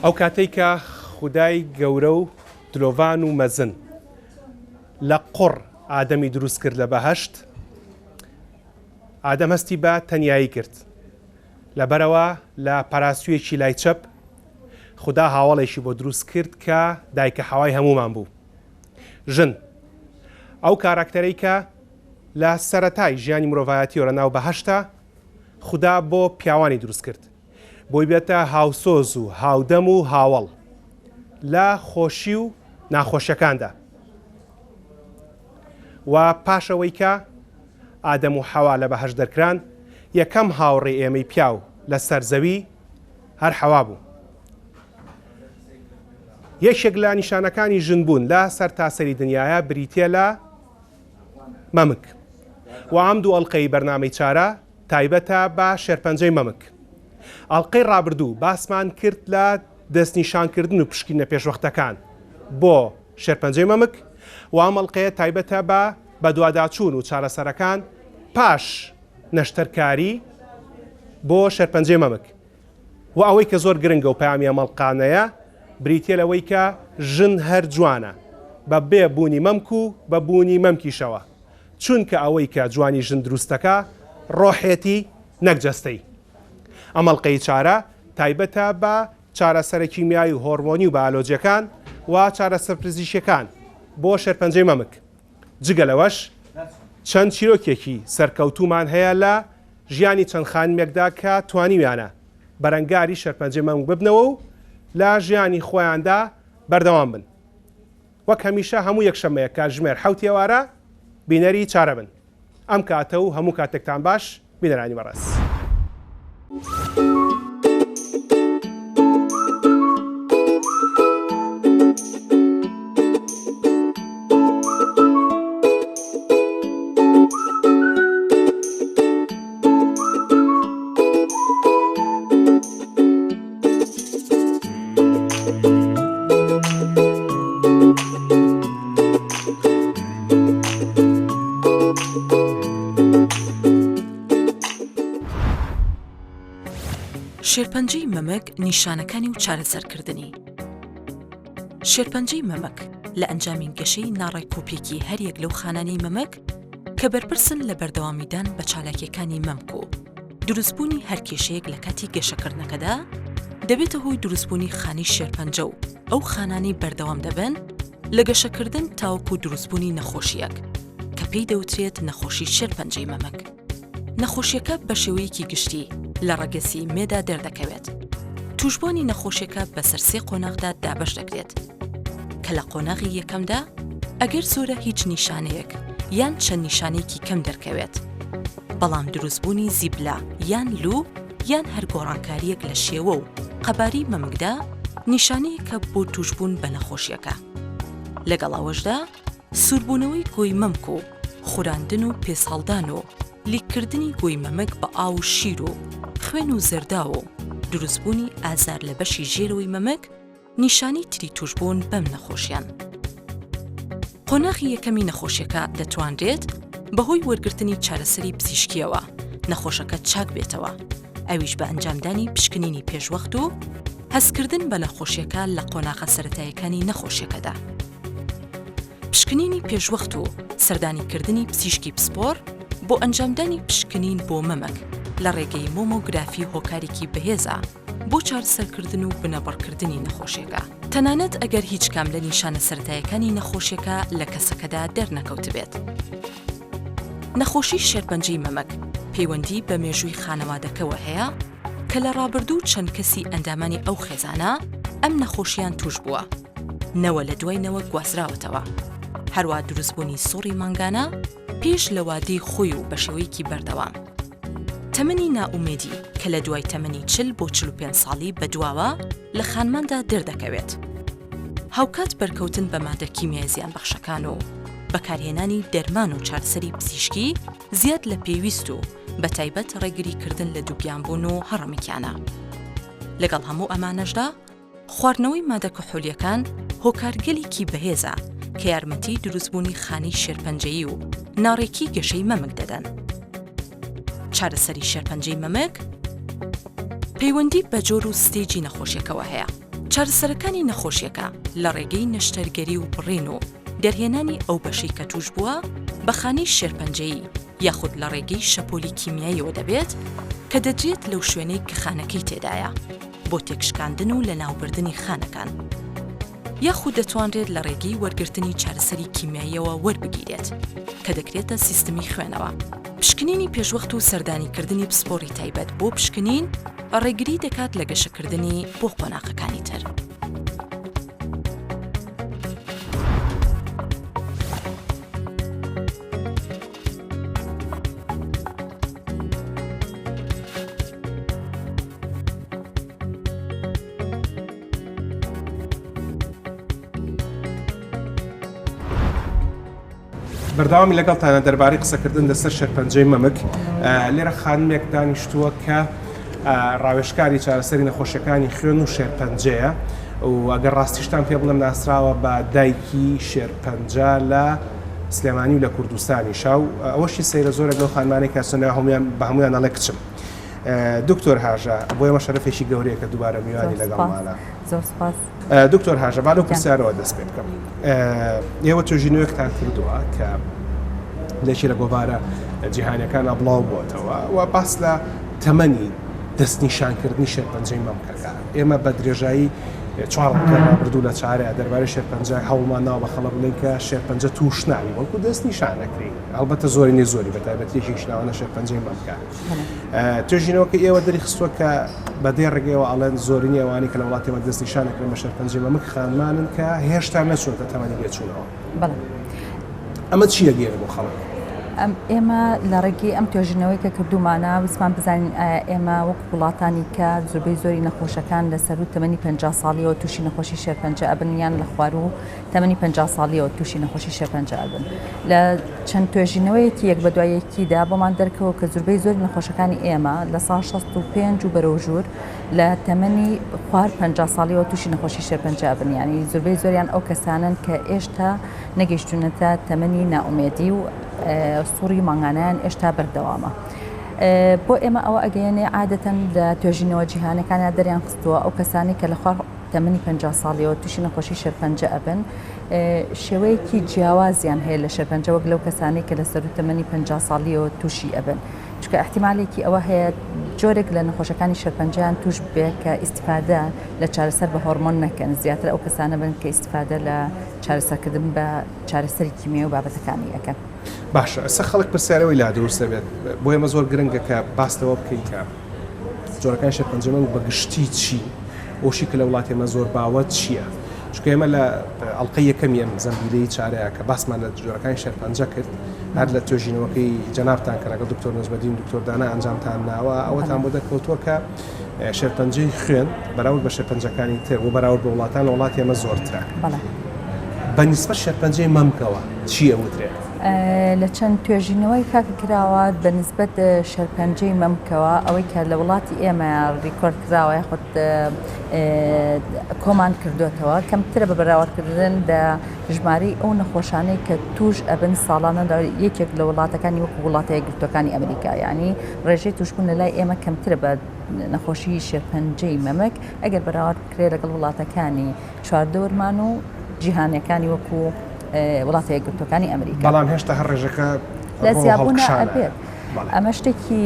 ئەو کاتەی کە خودای گەورە و دلۆڤان و مەزن لە قوڕ ئادەمی دروست کرد لە بەهەشت، ئادەم هەستی بە تەنیایی کرد. لەبەرەوە لە پاراستوویەکی لای چەپ خدا هاوڵێکی بۆ دروست کرد کە دایکە حەوای هەمومان بوو. ژن ئەو کاراکتەرەی کە لە سەرەتای ژیانی مرۆڤایەتیەوە ناو بەهەشتا خدا بۆ پیاوانی دروست کرد بۆی بێتە هاوسۆز و هاودەم و هاوڵ لە خۆشی و ناخۆشیەکاندا. و پاشەوەی کە ئادەم و حەوا لە بەهەشت دەرکران، یەکەم هاوڕێ ئێمەی پیاو لە سەرزەوی هەر حەوا بوو. یەکێک لە نیشانەکانی ژنبوون لە سەر تاسەری دنیاە بریتە لە مەمک. و ئەم دوو ئەڵلقەی بەرنامەی چارە تایبەتە بە شێرپەنجەی مەمک. ئەڵلقەی ڕابردوو باسمان کرد لە دەستنیشانکردن و پشکنە پێشوەختەکان بۆ شێرپەنجەی مەمک، و ئەم ئەڵلقەیە تایبەتە بە دوواداچوون و چارەسەرەکان پاش نەشتەرکاری بۆ شێرپەنجەی مەمک. و ئەوەی کە زۆر گرنگە و پەیامی ئەم ئەڵلقانەیە بریتە لەوەی کە ژن هەر جوانە بە بێبوونی مەمک و بە بوونی مەمکیشەوە، چونکە ئەوەی کە جوانی ژن دروستەکە ڕۆحێتی نەک جەستەی. ئەم ئەڵلقەی چارە تایبەتە بە چارەسەرە کیمیایی و هۆرمۆنی و بەیۆلۆجیەکان و چارەسەر پزیشکیەکان بۆ شێرپەنجەی مەمک. جگە لەوەش چەند چیرۆکێکی سەرکەوتومان هەیە لە ژیانی چەند خانمێکدا کە توانیویانە بەرەنگاری شێرپەنجەی مەمک ببنەوە و لە ژیانی خۆیاندا بەردەوام بن. وەک هەمیشە هەموو یەکشەمەیە کاتژمێر 7 ئێوارە بینەری چارە بن. ئەم کاتە و هەموو کاتێکتان باش، بینەرانی بەڕێز. شێرپەنجەی مەمک نیشانەکانی و چارەسەرکردنی. شێرپەنجەی مەمک لە ئەنجامین گەشەی ناڕێکۆپێکی هەریەک لەو خانانەی مەمک کە بەرپرسن لە بەردەوامیدان بە چالاکیەکانی مەمک و دروستبوونی هەر کێشەیەک لە کاتی گەشەکردنەکەدا دەبێتە هۆی دروستبوونی خانی شێرپەنجە و ئەو خانانەی بەردەوام دەبن لە گەشەکردن تاوەکو دروستبوونی نەخۆشیەک کە پێی دەوترێت نەخۆشی شێرپەنجەی مەمک. نەخۆشیەکە بە شێوەیەکی گشتی لە ڕەگەسی مێدا دەردەکەوێت. توشبوونی نەخۆشیەکە بەسەر 3 قۆناغدا دابەش دەکرێت کە لە قۆناغی یەکەمدا ئەگەر زۆرە هیچ نیشانەیەک یان چەند نیشانەیەکی کەم دەرکەوێت، بەڵام دروستبوونی زیبلا یان لوو یان هەر گۆڕانکاریەک لە شێوە و قەباری مەمکدا نیشانەیەکە بۆ توشبوون بە نەخۆشیەکە. لەگەڵ ئەوەشدا سووربوونەوەی گۆی مەمک و خوراندن و پێسهەڵدان و لیکردنی گۆی مەمک بە ئاو و شیر و خوێن و زەردا و دروستبوونی ئازار لە بەشی ژێرەوەی مەمک نیشانی تری توشبوون بەم نەخۆشیان. قۆناغی یەکەمی نەخۆشیەکە دەتوانرێت بەهۆی وەرگرتنی چارەسەری پزیشکیەوە نەخۆشەکە چاک بێتەوە، ئەویش بە ئەنجامدانی پشکنینی پێشوەخت و هەستکردن بە نەخۆشیەکە لە قۆناغە سەرەتاییەکانی نەخۆشیەکەدا. پشکنینی پێشوەخت و سەردانیکردنی پزیشکی پسپۆر بۆ ئەنجامدانی پشکنین بۆ مەمک لە ڕێگەی مۆمۆگرافی هۆکارێکی بەهێزە بۆ چارەسەرکردن و بنەبڕکردنی نەخۆشیەکە، تەنانەت ئەگەر هیچ کام لە نیشانە سەرەتاییەکانی نەخۆشیەکە لە کەسەکەدا دەرنەکەوت بێت. نەخۆشی شێرپەنجەی مەمک پەیوەندی بە مێژووی خانەوادەکەوە هەیە کە لە ڕابردوو چەند کەسی ئەندامانی ئەو خێزانە ئەم نەخۆشیان توش بووە، نەوە لە دوایینەوە گوازراوەتەوە. هەروە دروستبوونی سوڕی مانگانە پێش لە وادەی خۆی و بە شێوەیەکی بەردەوام. تەمەنی نائومێدی کە لە دوای تەمەنی 40 بۆ 45 ساڵی بەدواوە لە خانماندا دەردەکەوێت. هاوکات بەرکەوتن بە مادە کیمیای زیانبەخشەکان و بەکارهێنانی دەرمان و چارەسەری پزیشکی زیاد لە پێویست و بە تایبەت ڕێگریکردن لە دووگیانبوون و هەڕەمێکیانە. لەگەڵ هەموو ئەمانەشدا خواردنەوەی مادە کحولیەکان هۆکارگەلێکی بەهێزە کە یارمەتی دروستبوونی خانی شێرپەنجەیی و ناڕێکی گەشەی مەمک دەدەن. چارەسەری شێرپەنجەی مەمک پەیوەندی بە جۆر و ستێجی نەخۆشیەکەوە هەیە. چارەسەرەکانی نەخۆشیەکە لە ڕێگەی نەشتەرگەری و بڕین و دەرهێنانی ئەو بەشەی کە توش بووە بە خانەی شێرپەنجەیی یاخود لە ڕێگەی شەپۆلی کیمیاییەوە دەبێت کە دەدرێت لەو شوێنەی کە خانەکەی تێدایە بۆ تێکشکاندن و لە ناوبردنی خانەکان. یاخود دەتوانرێت لە ڕێگەی وەرگرتنی چارەسەری کیمیاییەوە وەربگیرێت کە دەکرێتە سیستمی خوێنەوە. پشکنینی پێشوەخت و سەردانیکردنی پسپۆڕی تایبەت بۆ پشکنین ڕێگری دەکات لە گەشەکردنی بۆ قۆناغەکانی تر. بەردەوامی لەگەڵتانە دەربارەی قسەکردن لەسەر شێرپەنجەی مەمک. لێرە خانمێک دانیشتووە کە ڕاوێژکاری چارەسەری نەخۆشیەکانی خوێن و شێرپەنجەیە و ئەگەر ڕاستیشتان پێ بڵێم ناسراوە بە دایکی شێرپەنجە لە سلێمانی و لە کوردستانی شاو. ئەوەشی سەیرە زۆرێک لەو خانمانەی کەسنەوە بە هەمویان ئەڵێ کچم. دکتۆر هاژە بۆ ئێمە شەرەفێکی گەورەیە کە دووبارە میوانی لەگەڵمانە. زۆر سپاس. دکتۆر هاژە با لەو پرسیارەوە دەست پێ بکەم. ئێوە توێژینەوەیەکتان کردووە کە لێکی لە گۆڤارە جیهانیەکانە بڵاو بووەتەوە و باس لە تەمەنی دەستنیشانکردنی شێرپەنجەی مەمکەکە. ئێمە بە درێژایی 4 بردوو لە چارەیە دەربارەی شێرپەنجە هەوڵمان ناوە بە خەڵک بڵێن کە شێرپەنجە توش ناوی وەڵکو دەستنیشان نەکرێ. هەڵبەتە زۆری نێ زۆری بەتایبەتیەکی شناوانە شێرپەنجەی مەمکە. توێژینەوەکە ئێوە دەریخستووە کە بەدێ ڕێگەیەوە ئەڵێن زۆرینی ئەوانی کە لە وڵاتی ئێمە دەستنیشان نەکرێن بە شێرپەنجەی مەمک خانمانن کە هێشتا نەچوونەتە تەمەنی بێچوونەوە. ئەمە چی دەگێرە بۆ خەڵک؟ ئێمە لە ڕێگەی ئەم توێژینەوەی کە کردومانە ویسمان بزانین ئێمە وەک وڵاتانی کە زۆربەی زۆری نەخۆشەکان لەسەر و تەمەنی 50 ساڵیەوە تووشی نەخۆشی شێرپەنجە ئەبن یان لە خوار و تەمەنی 50 ساڵیەوە تووشی نەخۆشی شێرپەنجە ئەبن. لە چەند توێژینەوەیەکی یەک بە دوایەکیدا بۆمان دەرکەوە کە زۆربەی زۆری نەخۆشەکانی ئێمە لە ساڵ 65 و بەرەو ژوور لە تەمەنی خوار 50 ساڵیەوە تووشی نەخۆشی شێرپەنجە ئەبن. یعنی زۆربەی زۆریان ئەو کەسانن کە ئێشتا نەگەیشتونەتە تەمەنی نائومێدی و سووری ماگانیان ئێشتا بەردەوامە. بۆ ئێمە ئەوە ئەگەیەنێ عادەتەن لە توێژینەوە جیهانەکانیان دەریان خستووە ئەو کەسانی کە لە خوار تەمەنی 50 ساڵیەوە تووشی نەخۆشی شێرپەنجە ئەبن شێوەیەکی جیاوازیان هەیە لە شێرپەنجە وەک لەو کەسانی کە لەسەر و تەمەنی 50 ساڵیەوە تووشی ئەبن. چونکە احتیمالێکی ئەوە هەیە جۆرێک لە نەخۆشەکانی شێرپەنجەیان توش بێ کە ئیسیفادە لە چارەسەر بە هۆرمۆن نەکەن زیاتر ئەو کەسانە بن کە ئیسیفادە لە چارەسەرکردن بە چارەسەری کیمیایی و بابەتەکانی ئەەکەن. باشە ئەستا خەڵک پرسیارەوەی لا دروستە بێت بۆ ئێمە زۆر گرنگە کە باستەوە بکەین کە جۆرەکانی شێرپەنجە مەمک بە گشتی چی ئەوشی کە لە وڵاتی ئێمە زۆر باوە چییە؟ چونکە ئێمە لە ئەڵقەی یەکەمی ئەم زەمبیلەی چارەیە کە باسمان لە جۆرەکانی شێرپەنجە کرد هەر لە توێژینەوەکەی جەنابتان کە لەگەڵ دکتۆر نوزبەدین و دکتۆر دانا ئەنجامتان ناوە ئەوەتان بۆ دەرکەوتووە کە شێرپەنجەی خوێن بەراورد بە شێرپەنجەکانی تر و بەراورد بە وڵاتان لە وڵاتی ئێمە زۆرترە. بە نیسبەت شێرپەنجەی مەمکەوە چی ئەوترێت؟ لە چەند توێژینەوەی کاک کراوە بە نسبەت شێرپەنجەی مەمکەوە ئەوەی کە لە وڵاتی ئێمە ڕیکۆرد کراوە خۆت کۆمان کردوێتەوە کەمترە بە بەراوردکردن لە ژماری ئەو نەخۆشانەی کە توش ئەبن ساڵانە یەکێک لە وڵاتەکانی وەکو وڵاتە یەکگرتووەکانی ئەمریکا. ینی ڕێژەی توشبوون لە لای ئێمە کەمترە بە نەخۆشی شێرپەنجەی مەمک ئەگەر بەراورد بکرێت لەگەڵ وڵاتەکانی چواردەوەرمان و جیهانیەکانی وەکو وڵاتی یەکگرتووەکانی ئەمریکا. بەڵام هێشتا هەر ڕێژەکە لە زیابوونە ئەبێت. ئەمە شتێکی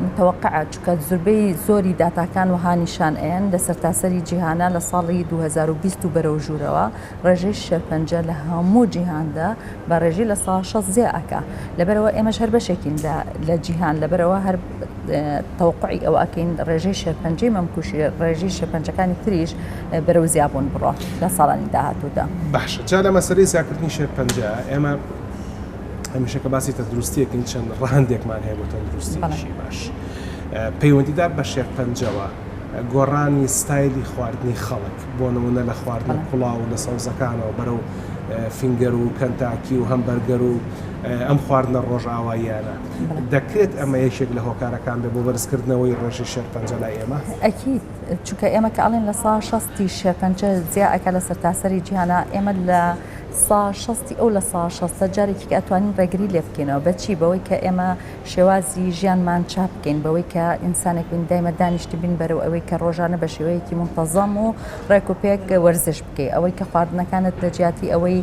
متەوەقعە چونکە زۆربەی زۆری داتاکان وها نیشان ئەیان لە سەرتاسەری جیهانە لە ساڵی 2020 و بەرەو ژوورەوە ڕێژەی شێرپەنجە لە هەموو جیهاندا بە ڕێژی لە ساڵ 6 زێ ئەکا. لەبەرەوە ئێمەش هەر بەشێکین لە جیهان لەبەرەوە هەر تەوقعی ئەوە ئەکەین ڕێژەی شێرپەنجەی مەمکوشی ڕێژەی شێرپەنجەکانی تریش بەرەو زیابوون بڕۆ لە ساڵانی داهاتوودا. باشە جا لە مەسەرەی زیادکردنی شێرپەنجە ئێمە هەمیشە کە باسی تەندروستیەکەین چەند ڕاندێکمان هەیە بۆ تەندروستیشی باش. پەیوەندیدار بە شێرپەنجەوە گۆڕانی ستایلی خواردنی خەڵک بۆ نمونە لە خواردنی قوڵاو و لە سەوزەکانەوە بەرەو فینگەر و کەنتاکی و هەمبەرگەر و ئەم خواردنە ڕۆژئاواییانە دەکرێت ئەمە یەکێک لە هۆکارەکان بێ بۆ بەرزکردنەوەی ڕێژەی شێرپەنجە لای ئێمە؟ ئەکید چونکە ئێمە کە ئەڵێن لە ساڵ 60 شێرپەنجە زیادەکە لە سەرتاسەری جیهانە ئێمە لە شەستی ئەو لە شەستە جارێکی کە ئەتوانین ڕێگری لێ بکەینەوە بەچی بەوەی کە ئێمە شێوازی ژیانمان چاپ بکەین بەوەی کە ئینسانێک بین دایمە دانیشتی بین بەرەو ئەوەی کە ڕۆژانە بە شێوەیەکی منتەزەم و ڕێک و پێک وەرزش بکەی ئەوەی کە خواردنەکانت لە جیاتی ئەوەی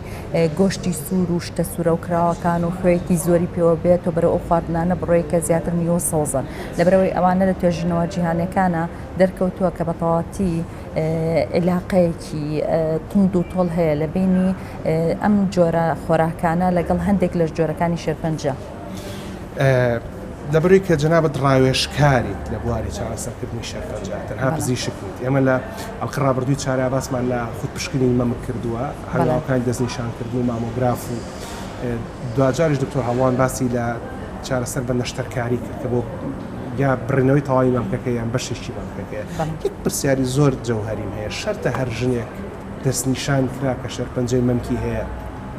گۆشتی سوور و شتە سوورە و کراوەکان و خوێکی زۆری پێوە بێت و بەرەو ئەو خواردنانە بڕۆی کە زیاتر میوە سەوزن لەبەرەوەی ئەوانە لە توێژینەوە جیهانەکانە دەرکەوتووە کە بە تەواتی علاقەیەکی تند و تۆڵ هەیە لە بینی ئەم جۆرە خۆراکانە لەگەڵ هەندێک لە جۆرەکانی شێرپەنجە لەبەروی کە جەنابەت ڕاوێژکاریت لە بواری چارەسەرکردنی شێرپەنجە تەنها پزیشکیت ئێمە لە ئەڵقە ڕابردووی چارە باسمان لە خودپشکنی مەمک کردووە هەنگاوەکانی دەستنیشانکردن و مامۆگراف و دوجاریش دکتۆر هەڵوان باسی لە چارەسەر بە نەشتەرکاری کرد کە بۆ یا بڕینەوەی تەواوی مەمکەکە یان بەشێکی مەمکەکەیە یەک پرسیاری زۆر جەوهەریم هەیە شەرتە هەر ژنێک دەستنیشان کرا کە شێرپەنجەی مەمکی هەیە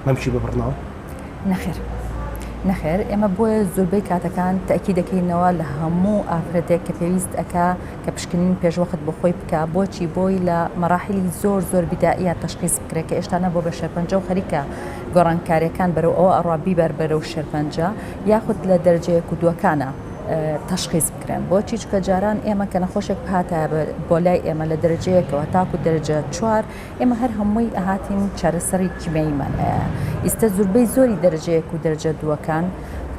مەمکی ببڕنەوە؟ نەخێر ئێمە بۆیە زۆربەی کاتەکان تاکی دەکەینەوە لە هەموو ئافرەتێک کە پێویست ئەکا کە پشکنین پێشوەخت بۆ خۆی بکە بۆچی بۆی لە مەراحلی زۆر بیدائیە تەشخیص بکرێت کە ئێشتا نەبوو بە شێرپەنجە و خەریکە گۆڕانکاریەکان بەرەو ئەوە ئەڕوا بیبەر بەرەو شێرپەنجە یاخود لە دەرەجەیەک و دووەکانە تەشخیص بکرێن بۆچی چکە جاران ئێمە کە نەخۆشێک هاتە بۆ لای ئێمە لە دەرەجەیەکەوە تاکو دەرەجە 4 ئێمە هەر هەمووی ئاهاتین چارەسەری کیمیاییمان هەیە ئیستا زۆربەی زۆری دەرەجەیەک و دەرەجە دووەکان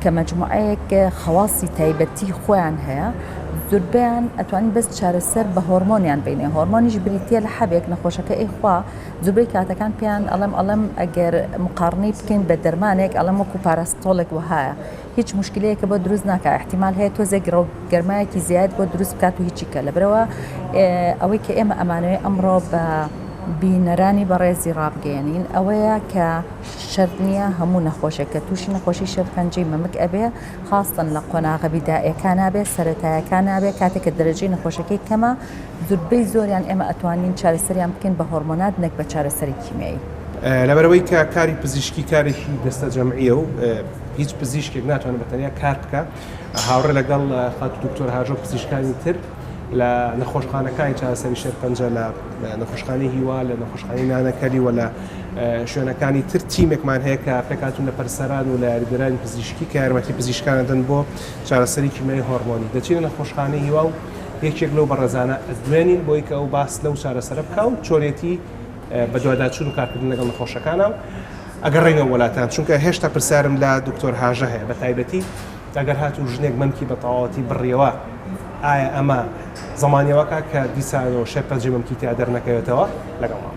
کە مەجموعەیەک خەواسی تایبەتی خۆیان هەیە زۆربیان ئەتوانین بەس چارەسەر بە هۆرمۆنیان بینێ هۆرمۆنیش بریتە لە حەبێک نەخۆشەکە ئیخوا زۆربەی کاتەکان پێیان ئەڵەم ئەگەر مقارنەی بکەین بە دەرمانێک ئەڵەم وەکو پاراستۆڵێک وهایە هیچ مشکلەیەکە بۆ دروست ناکە احتیمال هەیە تۆزێک گەرمایەکی زیاد بۆ دروست بکات و هیچیکە لەبەرەوە ئەوەی کە ئێمە ئەمانەوەی ئەمڕۆ بە بینەرانی بەڕێزی ڕابگەێنین ئەوەیە کە شەرت نییە هەموو نەخۆشێک کە تووشی نەخۆشی شێرپەنجەی مەمک ئەبێ خاستن لە قۆناغە بیدائیەکان نابێت سەرەتایەکان نابێت کاتێک کە دەرەجەی نەخۆشەکەی کەمە زۆربەی زۆریان ئێمە ئەتوانین چارەسەریان بکەین بە هۆرمۆنات نەک بە چارەسەری کیمیایی لەبەرەوەی کە کاری پزیشکی کارێکی دەستە جەمعیە و هیچ پزیشکێک ناتوانێت بەتەنیا کار بکە هاوڕێ لەگەڵ خات دکتۆر هاژۆ پزیشکانی تر لە نەخۆشخانەکانی چارەسەری شێرپەنجە لە نەخۆشخانەی هیوا لە نەخۆشخانەی نانەکەلی و لە شوێنەکانی تر تیمێکمان هەیە کە پێکاتون لە پەرسەران و لە یاریدەرانی پزیشکی کە یارمەتی پزیشکانە دەن بۆ چارەسەری کیمیایی هۆرمۆنی دەچینە نەخۆشخانەی هیوا و یەکێک لەو بەڕێزانە دوێنین بۆی کە ئەو باس لەو چارەسەرە بکە و چۆرێتی بە دواداچوون و کارکردن لەگەڵ نەخۆشەکانە و ئەگەڕێنەوە وڵاتان چونکە هێشتا پرسیارم لە دکتۆر هاژە هەیە بە تایبەتی ئەگەر هاتوو ژنێک مەمکی بە تەواوەتی بڕیەوە ئایا ئەمە زمانیەوەکە کە دیسانەوە شێرپەنجەی مەمکی تیا دەرنەکەوێتەوە لەگەڵمان.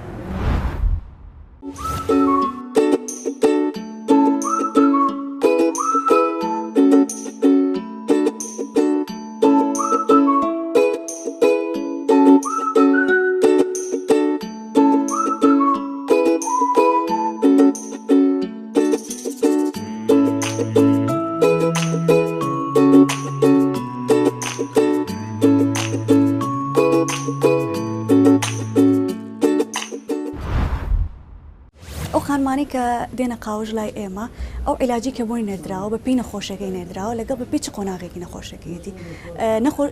خانمانی کە دێنە قاوژ لای ئێمە ئەو عیلاجی کە بۆی نێدراوە بە پێی نەخۆشەکەی نێدراوە لەگەڵ بە پێچ قۆناغێکی نەخۆشەکەیەتی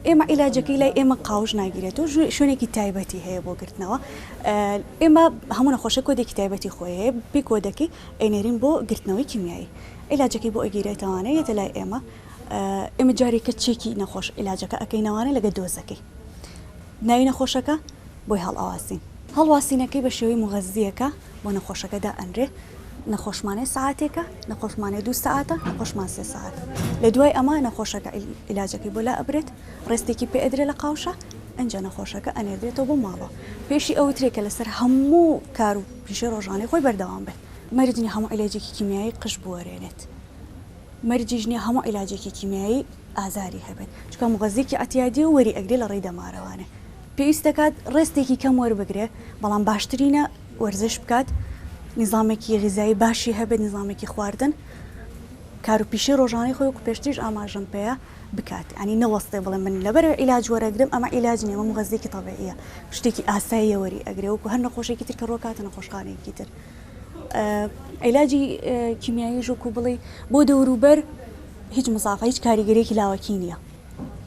ئێمە عیلاجەکەی لای ئێمە قاوژ ناگیرێت و شوێنێکی تایبەتی هەیە بۆ گرتنەوە ئێمە هەموو نەخۆشە کۆدێکی تایبەتی خۆی هەیە پێی کۆدەکەی ئەینێرین بۆ گرتنەوەی کیمیایی عیلاجەکەی بۆ ئەگیرێتەوانە یەتە لای ئێمە جارێکە چێکی نەخۆش عیلاجەکە ئەەکەینەوانە لەگە دۆزەکەی ناوی نەخۆشەکە بۆی هەڵئاواسین هەڵواسینەکەی بە شێوەی مغەزیەکە بۆ نەخۆشەکەدا ئەنرێ نەخۆشمانەی ساعتێکە نەخۆشمانەی 2 ساعتە نەخۆشمان 3 ساعت لە دوای ئەمە نەخۆشەکە عیلاجەکەی بۆ لا ئەبرێت ڕێستێکی پێ ئەدرێت لە قاوشە ئەنجا نەخۆشەکە ئەنێدرێتەوە بۆ ماڵەوە پێشی ئەوەی ترێکە لەسەر هەموو کار و پیشەی ڕۆژانەی خۆی بەردەوام بێت مەرجنی هەموو عیلاجێکی کیمیایی قش بوەرێنێت مەرجیژنی هەموو عیلاجێکی کیمیایی ئازاری هەبێت چکە مغەزیەکی ئەتیادی و وەری ئەگرێ لە ڕێی دەمارەوانێ پێویست دەکات ڕێستێکی کەم وەربگرێ بەڵام باشترینە وەرزش بکات نظامێکی غیزایی باشی هەبێت نظامێکی خواردن کار و پیشەی ڕۆژانەی خۆی و پێشتریش ئاماژەم پێەیە بکات ئەنی نەوەستێ بڵێ من لەبەر عیلاج وەرەگرم ئەمە عیلاج نیە ئەمە مغەزیەکی تەبیعیە شتێکی ئاساییە وەری ئەگرێ وەکو هەر نەخۆشێکی تر کە ڕۆکاتە نەخۆشخانەیەکی تر عیلاجی کیمیایی ژووکو بڵێ بۆ دەوروبەر هیچ مسافە هیچ کاریگەریەکی لاوەکی نییە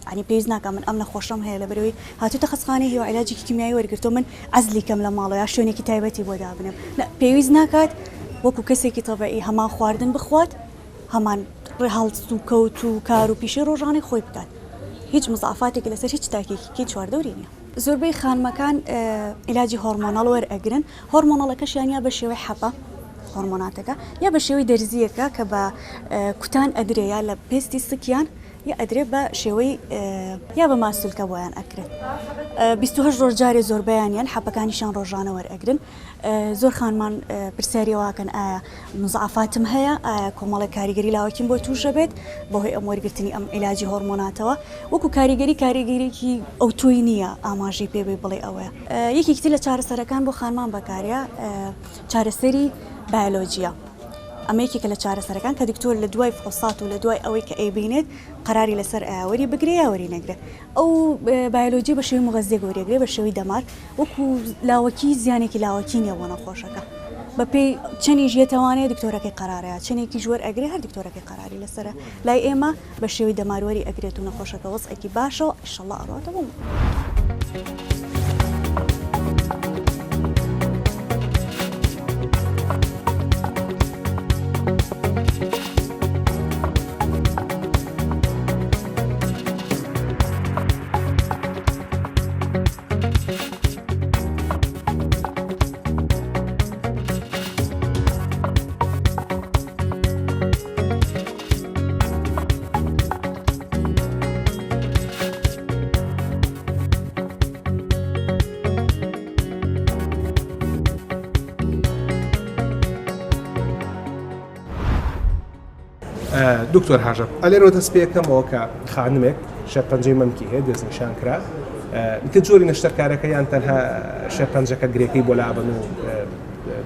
عنی پێویست ناکە من ئەم نەخۆشەم هەیە لەبەرەوەی هاتووتە خەستخانەی هیوا عیلاجێکی کیمیایی وەرگرتو من ئەزلی کەم لە ماڵەوە شوێنێکی تایبەتی بۆ دابنێم پێویست ناکات وەکو کەسێکی تەبعی هەمان خواردن بخوات هەمان هەڵست و کەوت و کار و پیشەی ڕۆژانەی خۆی بکات هیچ مزعفاتێکی لەسەر هیچ تاکێکی چواردەوری نییە زۆربەی خانمەکان عیلاجی هۆرمۆناڵ وەرئەگرن هۆرمۆناڵەکەشیان یا بە شێوەی حەپە هۆرمۆناتەکە یا بە شێوەی دەرزیەکە کە بە کوتان ئەدرێ یا لە پێستی سکیان یا ئەدرێ بە شێوەی یا بە ماسولکە بۆیان ئەکرێت 28 ڕۆژ جارێ زۆربیانیان حەپەکانیشان ڕۆژانە وەرئەگرن زۆر خانمان پرسیاریەوەکەن ئایا مزعفاتم هەیە ئایا کۆمەڵی کاریگەری لاوەکیم بۆ تووشە بێت بۆهۆی ئەم وەرگرتنی ئەم عیلاجی هۆرمۆناتەوە وەکو کاریگەریێکی ئەو توی نییە ئاماژەی پێبێ بڵێ ئەوەیە یەکێکتی لە چارەسەرەکان بۆ خانمان بەکارە چارەسەری بایۆلۆجیە ئەمەیەکێکە لە چارەسەرەکان کە دکتۆر لە دوای فحوسات و لە دوای ئەوەی کە ئەیبینێت قەراری لەسەر ئاوەری بگرێ یاوەری نەگرێت ئەو بایۆلۆجی بە شێوی مغەزیە گەورەگرێ بە شێوی دەمار وەکو لاوەکی زیانێکی لاوەکی نیە بۆ نەخۆشەکە بە پێی چەنی ژێتەوانەیە دکتۆرەکەی قەرارەیە چەنێکی ژوەر ئەگرێ هەر دکتۆرەکەی قەراری لەسرە لای ئێمە بە شێوی دەماروەری ئەگرێت و نەخۆشەکە وەزعێکی باشەوە ئینشەڵڵا ئەڕاتە بووم. دکتۆر هاژە ئەلێرەوە دەست پێەکەمەوە کە خانمێک شەرپەنجەی مەمکی هەیە دەستنیشان کرا تە جۆری نەشتەرکارەکە یان تەنها شەرپەنجەکە گرێکەی بۆ لابن و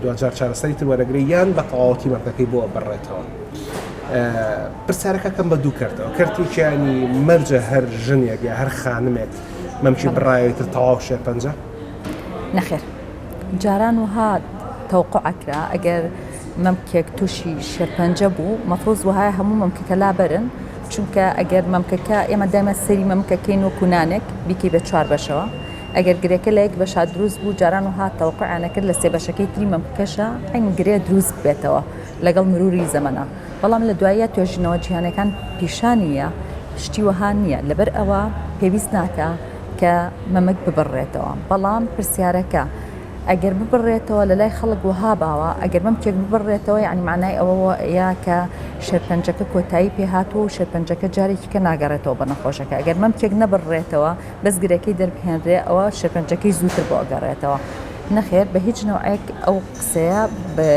دوجار چارەسەری تر وەرەگری یان بە تەواوەتی مەمکەکەی بۆ بڕێتەوە پرسیارەکەکەم بە دوو کردەوە کردێکیانی مەرجە هەر ژنێک یا هەر خانمێک مەمکی بڕایەوەیتر تەواو شێرپەنجە نەخێر جاران وها تەوقعکرا ئەگەر مەمکێک تووشی شێرپەنجە بوو مەفرۆز وهایە هەموو مەمکەکە لابەرن چونکە ئەگەر مەمکەکە ئێمە دایمە سەری مەمکەکەین وەکو نانێک بیکەی بە 4 بەشەوە ئەگەر گرێکە لە 1 بەش دروست بوو جاران وها تەوقعیانە کرد لە 3 بەشەکەی تری مەمکەکەشە ئەین گرێ دروست بێتەوە لەگەڵ مروری زەمەنە بەڵام لە دوایە توێژینەوە جیهانەکان پیشانیە شتی وەها نییە لەبەر ئەوە پێویست ناکە کە مەمک ببڕێتەوە بەڵام پرسیارەکە ئەگەر ببڕێتەوە لە لای خەڵک وها باوە ئەگەر مەمکێک ببڕێتەوە یعنی معنای ئەوە یا کە شێرپەنجەکە کۆتایی پێهاتوە و شێرپەنجەکە جارێکی کە ناگەڕێتەوە بە نەخۆشەکە ئەگەر مەمکێک نەبڕێتەوە بەس گرەکەی دەربهێنرێ ئەوە شێرپەنجەکەی زووتر بۆ ئەگەڕێتەوە نەخێر بە هیچ نوعێک ئەو قسەیە بە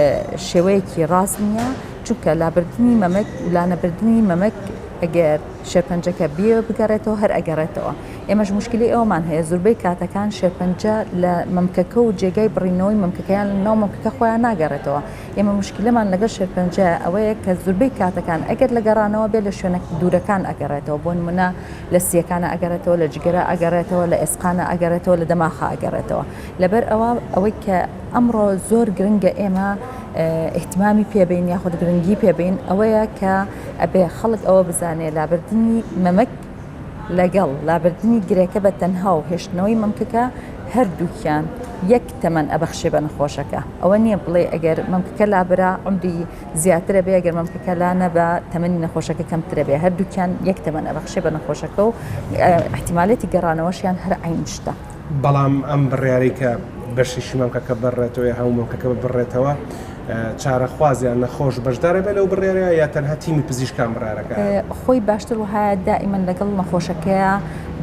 شێوەیەکی ڕاست نییە چونکە لابردنی مەمک و لانەبردنی مەمک ئەگەر شێرپەنجەکە بێ بگەڕێتەوە هەر ئەگەڕێتەوە ئێمەش مشکلی ئەومان هەیە زۆربەی کاتەکان شێرپەنجە لە مەمکەکە و جێگای بڕینەوەی مەمکەکەیان لە ناو مەمکەکە خۆیان ناگەڕێتەوە ئێمە مشکلەمان لەگەڵ شێرپەنجە ئەوەیە کە زۆربەی کاتەکان ئەگەر لە گەڕانەوە بێ لە شوێنە دوورەکان ئەگەڕێتەوە بۆ نمونە لە سیەکانە ئەگەڕێتەوە لە جگەرە ئەگەڕێتەوە لە ئێسقانە ئەگەڕێتەوە لە دەماخە ئەگەڕێتەوە لەبەر ئەوەی کە ئەمڕۆ زۆر گرنگە ئێمە احتیمامی پێبین یاخود گرنگی پێبین ئەوەیە کە ئەبێ خەڵک ئەوە بزانێ لابردنی مەمک لەگەڵ لابردنی گرێکە بە تەنها و هێشتنەوەی مەمکەکە هەردووکیان یەک تەمەن ئەبەخشێ بە نەخۆشەکە ئەوە نییە بڵێ ئەگەر مەمکەکە لابرا عمری زیاترە بێ ئەگەر مەمکەکە لانە بە تەمەنی نەخۆشەکە کەمترە بێ هەردووکیان یەک تەمەن ئەبەخشێ بە نەخۆشەکە و احتیمالێتی گەڕانەوەشیان هەر عین شتە بەڵام ئەم بڕیاری کە بەشیشی مەمکەکە بڕێتەوە هەموو مەمکەکە بڕێتەوە چارەخوازیان نەخۆش بەشدارە بێ لەو بڕێرە یا تەنها تیمی پزیشکان بڕارەکە خۆی باشتر وهایە دائیمەن لەگەڵ نەخۆشەکەیە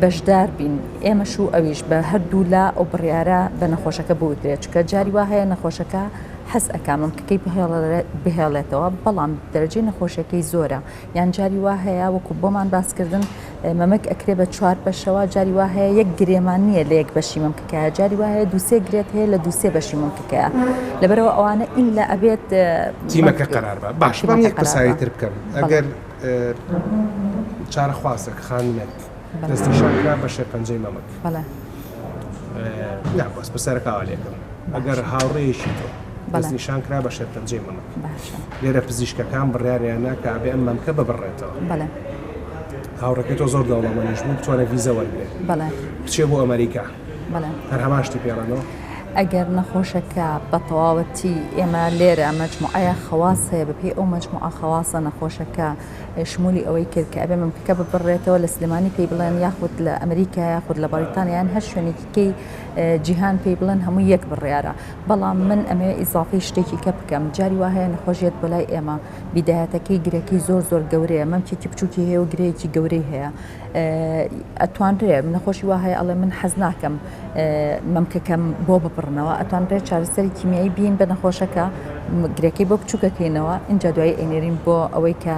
بەشدار بین ئێمەش و ئەویش بە هەردوو لا ئەو بڕیارە بە نەخۆشەکە بوترێت چکە جاری وا هەیە نەخۆشەکە حەز ئەکا مەمکەکەی بهێڵێتەوە بەڵام دەرەجەی نەخۆشیەکەی زۆرە یان جاری وا هەیە وەکو بۆمان باسکردن مەمک ئەکرێ بە 4 بەشەوە جاری وا هەیە یەک گرێمان نییە لە یەک بەشی مەمکەکەیە جاری وا هەیە دووسێ گرێت هەیە لە دووسێ بەشی مەمکەکەیە لەبەرەوە ئەوانە ئیلا ئەبێت تیمەکە قەرار بە باش بەم یەک پرسیاریتر بکەم ئەگەر چارەخوازێک خانمێک دەستنیشانکرا بە شێرپەنجەی مەمک بەس پرسیارەکە لێکم ئەگەر هاوڕێیەکی تۆ دەستنیشان کرا بە شێرپەنجەی مەمک لێرە پزیشکەکان بڕیاریانە کە ئەبێ ئەم مەمکە ببڕێتەوە هاوڕێکی تۆ زۆر دەوڵەمەندیش بوو بتوانێت ڤیزە وەربێت بچێ بۆ ئەمریکا هەر هەمان شتی پێڵەنەوە ئەگەر نەخۆشەکە بە تەواوەتی ئێمە لێرە مەجموعەیە خەواس هەیە بەپێی ئەو مەجموعە خەواسە نەخۆشەکە شمولی ئەوەی کرد کە ئەبێ ممکەکە ببڕێتەوە لە سلێمانی پێی بڵێن یاخود لە ئەمریکا یاخود لە بەریتانیان هەر شوێنێکیکەی جیهان پێی بڵێن هەموو یەک بڕیارە بەڵام من ئەمێ ئیزافی شتێکی کە بکەم جاری وا هەیە نەخۆشیێت بەلای ئێمە بیدایەتەکەی گرێکی زۆر گەورەیە مەمکێکی بچووکی هەیە و گرەیەکی گەورەی هەیە ئەتوانرێ نەخۆشی وا هەیە ئەڵێ من حەز ناکەم مەمکەکەم بۆ بپڕنەوە ئەتوانرێت چارەسەری کیمیایی بین بە نەخۆشەکە گرێکی بۆ بچووکەکەینەوە اینجا دوای ئەینێرین بۆ ئەوەی کە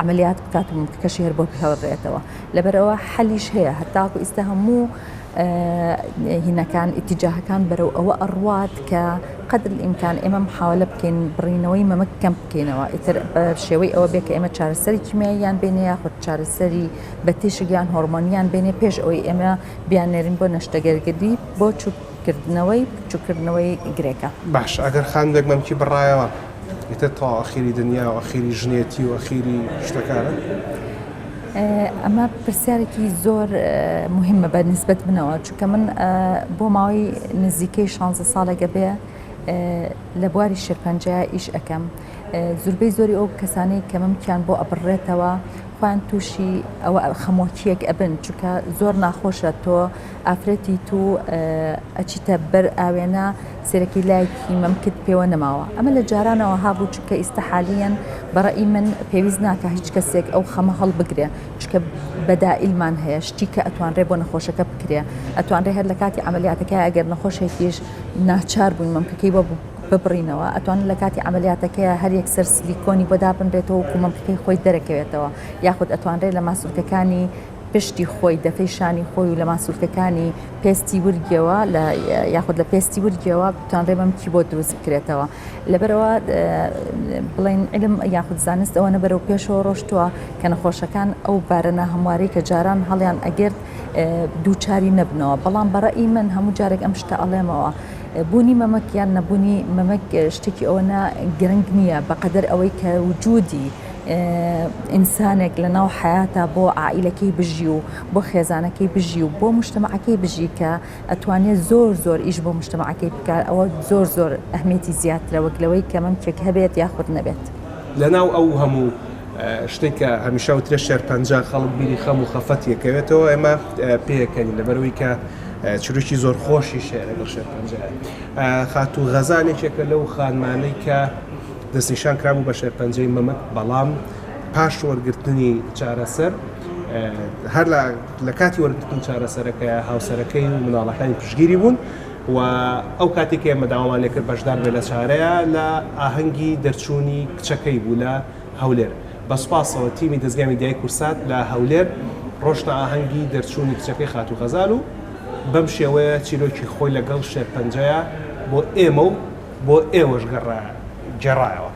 عملیات بکات و ممکەکەشی هەر بۆ بهێڵڕێتەوە لەبەرەوە حەلیش هەیە هەتاکو ئێستا هەموو هینەکان ئیتیجاهەکان بەرەو ئەوە ئەڕوات کە قەدر ئیمکان ئێمە محاولە بکەین بڕینەوەی مەمەک کەم بکەینەوە ئیتر بە شێوەی ئەوە بێ کە ئێمە چارەسەری کیمیاییان بێنێ یاخود چارەسەری بەتیشگیان هۆرمۆنیان بێنێ پێش ئەوەی ئێمە بیانێرین بۆ نەشتەگەرگری بۆ چووکردنەوەی گرێکە باش ئەگەر خاندێک مەمکی بڕایەوە ئیتر تا ئەخیری دنیا و ئەخیری ژنێتی و ئەخیری شتەکانە ئەمە پرسیارێکی زۆر مهمە بە نسبەت منەوە چونکە من بۆ ماوەی نزیکەی 16 ساڵێکە بێ لە بواری شێرپەنجەیە ئیش ئەەکەم زوربەی زۆری ئەو کەسانەی کە ممکیان بۆ ئەبڕێتەوە خوان تووشی ئەوە خەمۆکیەک ئەبن چونکە زۆر ناخۆشە تۆ ئافرەتی تو ئەچیتە بەر ئاوێنە سێرەکی لایەکی مەمکت پێوە نەماوە ئەمە لە جارانەوە هابوو چونکە ئێستا حالیەن بەڕێی من پێویست ناکە هیچ کەسێک ئەو خەمە هەڵبگرێ چونکە بەدائیلمان هەیە شتی کە ئەتوانرێ بۆ نەخۆشەکە بکرێ ئەتوانرێ هەر لە کاتی عملیاتەکە ئەگەر نەخۆشێکیش ناچار بووین مەمکەکەی بۆ ببڕینەوە ئەتوان لە کاتی عملیاتەکەی هەر یەکسەر سلیکۆنی بۆ دابنرێتەوە و مەمکەکەی خۆی دەرەکەوێتەوە یاخود ئەتوانرێت لە ماسوولکەکانی پشتی خۆی دەفەی شانی خۆی و لە ماسوولکەکانی پێستی ورگەوە یاخود لە پێستی ورگەوە بتوانرێ مەمکی بۆ دروست بکرێتەوە لەبەرەوە بڵین علم یاخود زانست ئەوە نەبەرەو پێشەوە ڕۆشتووە کە نەخۆشەکان ئەو بارەنە هەموارەی کە جاران هەڵیان ئەگرت دووچاری نەبنەوە بەڵام بەڕێی من هەموو جارێک ئەم شتە ئەڵێمەوە بوونی مەمەک یان نەبوونی مەمەک شتێکی ئەوەنە گرنگ نییە بەقەدەر ئەوەی کە وجودی ئینسانێک لە ناو حیاتە بۆ عائیلەکەی بژی و بۆ خێزانەکەی بژی و بۆ مجتەمەعەکەی بژی کە ئەتوانێت زۆر ئیش بۆ مجتەمەعەکەی بکات ئەوە زۆر ئەهمیەتی زیاترە وەک لەوەی کە مەمکێک هەبێت یاخود نەبێت لەناو ئەو هەموو شتێک کە هەمیشە وترە شێرپەنجە خەڵک بیری خەم و خەفەت یەکەوێتەوە ئێمە پێەکەنی لەبەرەوەی کە چروکی زۆر خۆشی شێرە لەگەڵ شێرپەنجە خاتوو غەزانێکێکە لەو خانمانەی کە دەستنیشان کرابوو بە شێرپەنجەی مەمەک بەڵام پاش وەرگرتنی چارەسەر هەر لە کاتی وەرگرتن چارەسەرەکە هاوسەرەکەی و مناڵەکانی پشگیری بوون و ئەو کاتێک ئێمە داوامان لێ کرد بەشدار بێ لە چارەیە لە ئاهەنگی دەرچوونی کچەکەی بوو لە هەولێر بە سوپاسەوە تیمی دەستگای میدیای کورسات لە هەولێر ڕۆشتە ئاهەنگی دەرچوونی کچەکەی خاتوو غەزال و بەم شێوەیە چیرۆکی خۆی لەگەڵ شێرپەنجەیە بۆ ئێمە و بۆ ئێوەش گەڕایەوە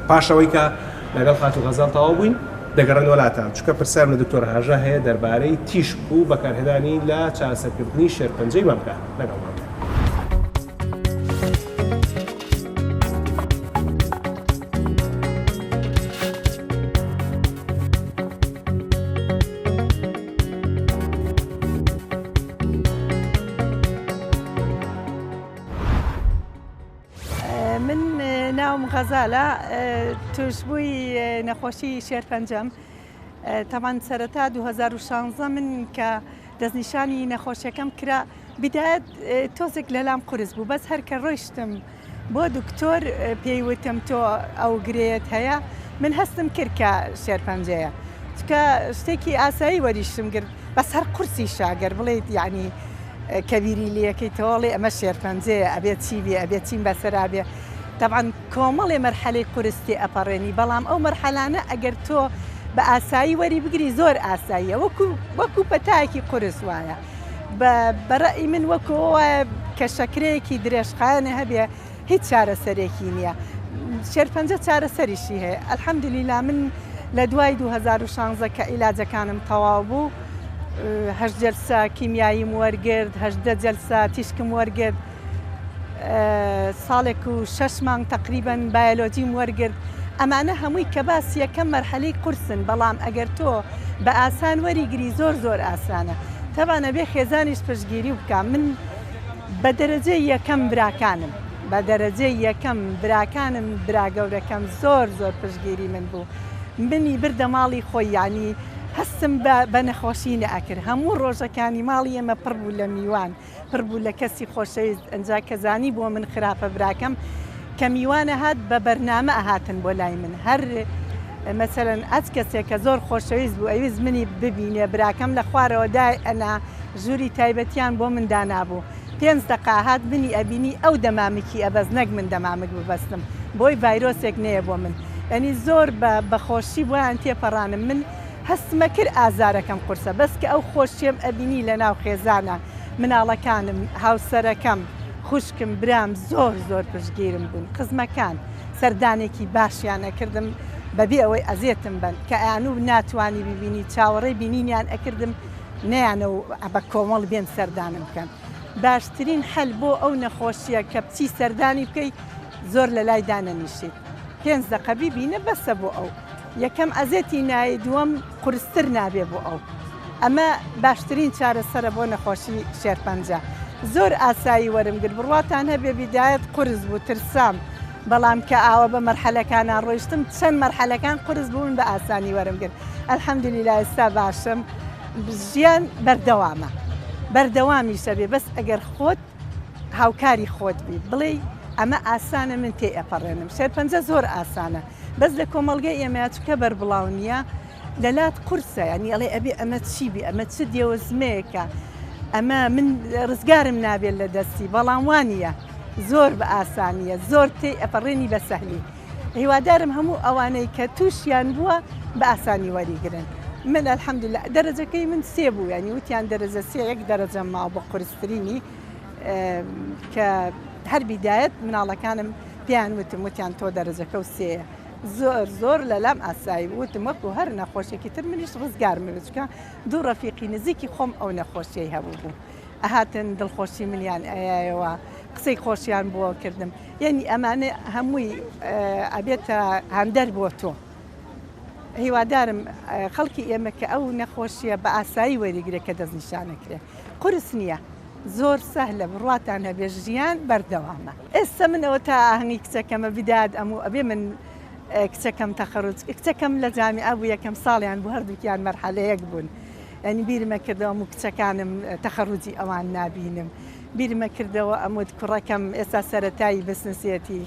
پاشەوەی کە لەگەڵ خاتوو غەزال تەواو بووین دەگەڕێن وڵاتان چونکە پرسیارم لە دکتۆر هاژا هەیە دەربارەی تیشک و بەکارهێنانی لە چارەسەرکردنی شێرپەنجەی مەمکە لەگەڵمان ناوم غەزالە توشبووی نەخۆشی شێرپەنجەم تاوان سەرەتا 2016 من کە دەستنیشانی نەخۆشیەکەم کرا بدایەت تۆزێک لەلام قورس بوو بەس هەرکە ڕۆیشتم بۆ دکتۆر پێیوتم تۆ ئەو گرێت هەیە من هەستم کرد کە شێرپەنجەیە چکە شتێکی ئاسایی وەریشتم کرد بەس هەر قورسی شاگەر بڵێیت یعنی کەبیری لەکەی تۆڵێ ئەمە شێرپەنجەیە ئەبێت چی بێ ئەبێت چیم بەسەرابێ طبعا کۆمەڵێ مەرحەلەی قورستی ئەپەڕێنی بەڵام ئەو مەرحەلانە ئەگەر تۆ بە ئاسایی وەری بگری زۆر ئاساییە وەکو پەتایەکی قورس وایە بەڕەئی من وەکو کە شەکرەیەکی درێژخایەنە هەبێ هیچ چارەسەرێکی نییە شێرپەنجە چارەسەریشی هەیە ئەلحەمدولیلا من لە دوای 2016 کە عیلاجەکانم تەواو بوو 8 جەلسە کیمیاییم وەرگرت 8 جەلسە تیشکم وەرگرت ساڵێک و 6 مانگ تقریباً بایۆلۆجیم وەرگرت ئەمانە هەمووی کە باس یەکەم مەرحەلەی قورسن بەڵام ئەگەر تۆ بە ئاسان وەریگری زۆر ئاسانە تەوانە بێ خێزانیش پشتگیری بکە من بە دەرەجەی یەکەم براکانم بە دەرەجەی یەکەم براکانم براگەورەکەم زۆر پشتگیری من بوو منی بردە ماڵی خۆی یانی هەستم بە نەخۆشی نەئەکرد هەموو ڕۆژەکانی ماڵی ئێمە پڕ بوو لە میوان پڕ بوو لە کەسی خۆشەویست ئەنجا کەزانی بۆ من خراپە براکەم کە میوانە هات بە بەرنامە ئەهاتن بۆ لای من هەر مەسەرەن ئەس کەسێک کە زۆر خۆشەویست بوو ئەویست منی ببینێ براکەم لە خوارەوە دای ئەنا ژووری تایبەتیان بۆ من دانابوو 5 دقا هات منی ئەبینی ئەو دەمامکی ئەبەز نەک من دەمامک ببەستم بۆی ڤایرۆسێک نەیە بۆ من ئەنی زۆر بەخۆشی بۆیان تێپەڕانم من هەستمە کرد ئازارەکەم قورسە بەس کە ئەو خۆشیێم ئەبینی لە ناو خێزانە مناڵەکانم هاوسەرەکەم خوشکم برام زۆر پشتگیرم بوون قزمەکان سەردانێکی باشیان ئەکردم بەبێ ئەوەی ئەزێتم بن کە ئەیانوو ناتوانی ببینی چاوەڕێی بینینیان ئەکردم نەیانەوە بە کۆمەڵ بێن سەردانم بکەن باشترین حەل بۆ ئەو نەخۆشیە کە بچی سەردانی بکەیت زۆر لە لای دانەنیشیت 5 دقە بیبینە بەسە بۆ ئەو یەکەم ئەزێتی نایی دووەم قورستر نابێ بۆ ئەو ئەمە باشترین چارەسەرە بۆ نەخۆشی شێرپەنجە زۆر ئاسایی وەرمگرت بڕواتان هەبێ بیدایەت قورس بوو ترسام بەڵام کە ئاوە بە مەرحەلەکانان ڕۆیشتم چەند مەرحەلەکان قورس بوون بە ئاسانی وەرمگرت ئەلحەمدولیلا ئێستا باشم ژیان بەردەوامیشە بێ بەس ئەگەر خۆت هاوکاری خۆت بی بڵێ ئەمە ئاسانە من تێ ئەپەڕێنم شێرپەنجە زۆر ئاسانە بەس لە کۆمەڵگەی ئێمە چکە بەربڵاو نییە لەلات قورسە ینی ئەڵێ ئەبێ ئەمە چی بێ ئەمە چ دێوەزمەیەکە ئەمە من ڕزگارم نابێت لە دەستی بەڵام وانە زۆر بە ئاسانیە زۆر تێ ئەپەڕێنی بە سەهلی هیوادارم هەموو ئەوانەی کە تووشیان بووە بە ئاسانی وەریگرن من الحەمدوللا دەرەجەکەی من 3 بوو ینی وتیان دەرەجە 3 یەک دەرەجە ماوە بە قورسترینی کە هەر بیدایەت مناڵەکانم پیان وتیان تۆ دەرەجەکە و 3 زۆر لە لام ئاسایی وتم وەکو هەر نەخۆشێکی تر منیش ڕزگارمە بچکە دوو ڕەفیقی نزیکی خۆم ئەو نەخۆشیەی هەبوو بوو ئەهاتن دڵخۆشی منیان ئەیەوە قسەی خۆشیان بۆ کردم یعنی ئەمانە هەمووی ئەبێتە هەندەر بۆ تۆ هیوادارم خەڵکی ئێمە کە ئەو نەخۆشیە بە ئاسایی وەریگرێت کە دەستنیشانەکرێ قورس نییە زۆر سەهلە بڕواتان هەبێ ژیان بەردەوامە ئێستا منەوە تا ئاهەنگی کچەکەمە بیداد ئەموو ئەبێ من کچەکەم تەخەڕوج کچەکەم لە جامیعە بوو یەکەم ساڵیان بوو هەردووکیان مەرحەلەیەک بوون ئەنی بیرمە کردەوە و کچەکانم تەخەڕوجی ئەوان نابینم بیرمە کردەوە ئەمود کوڕەکەم ئێستا سەرەتایی بسنسێتی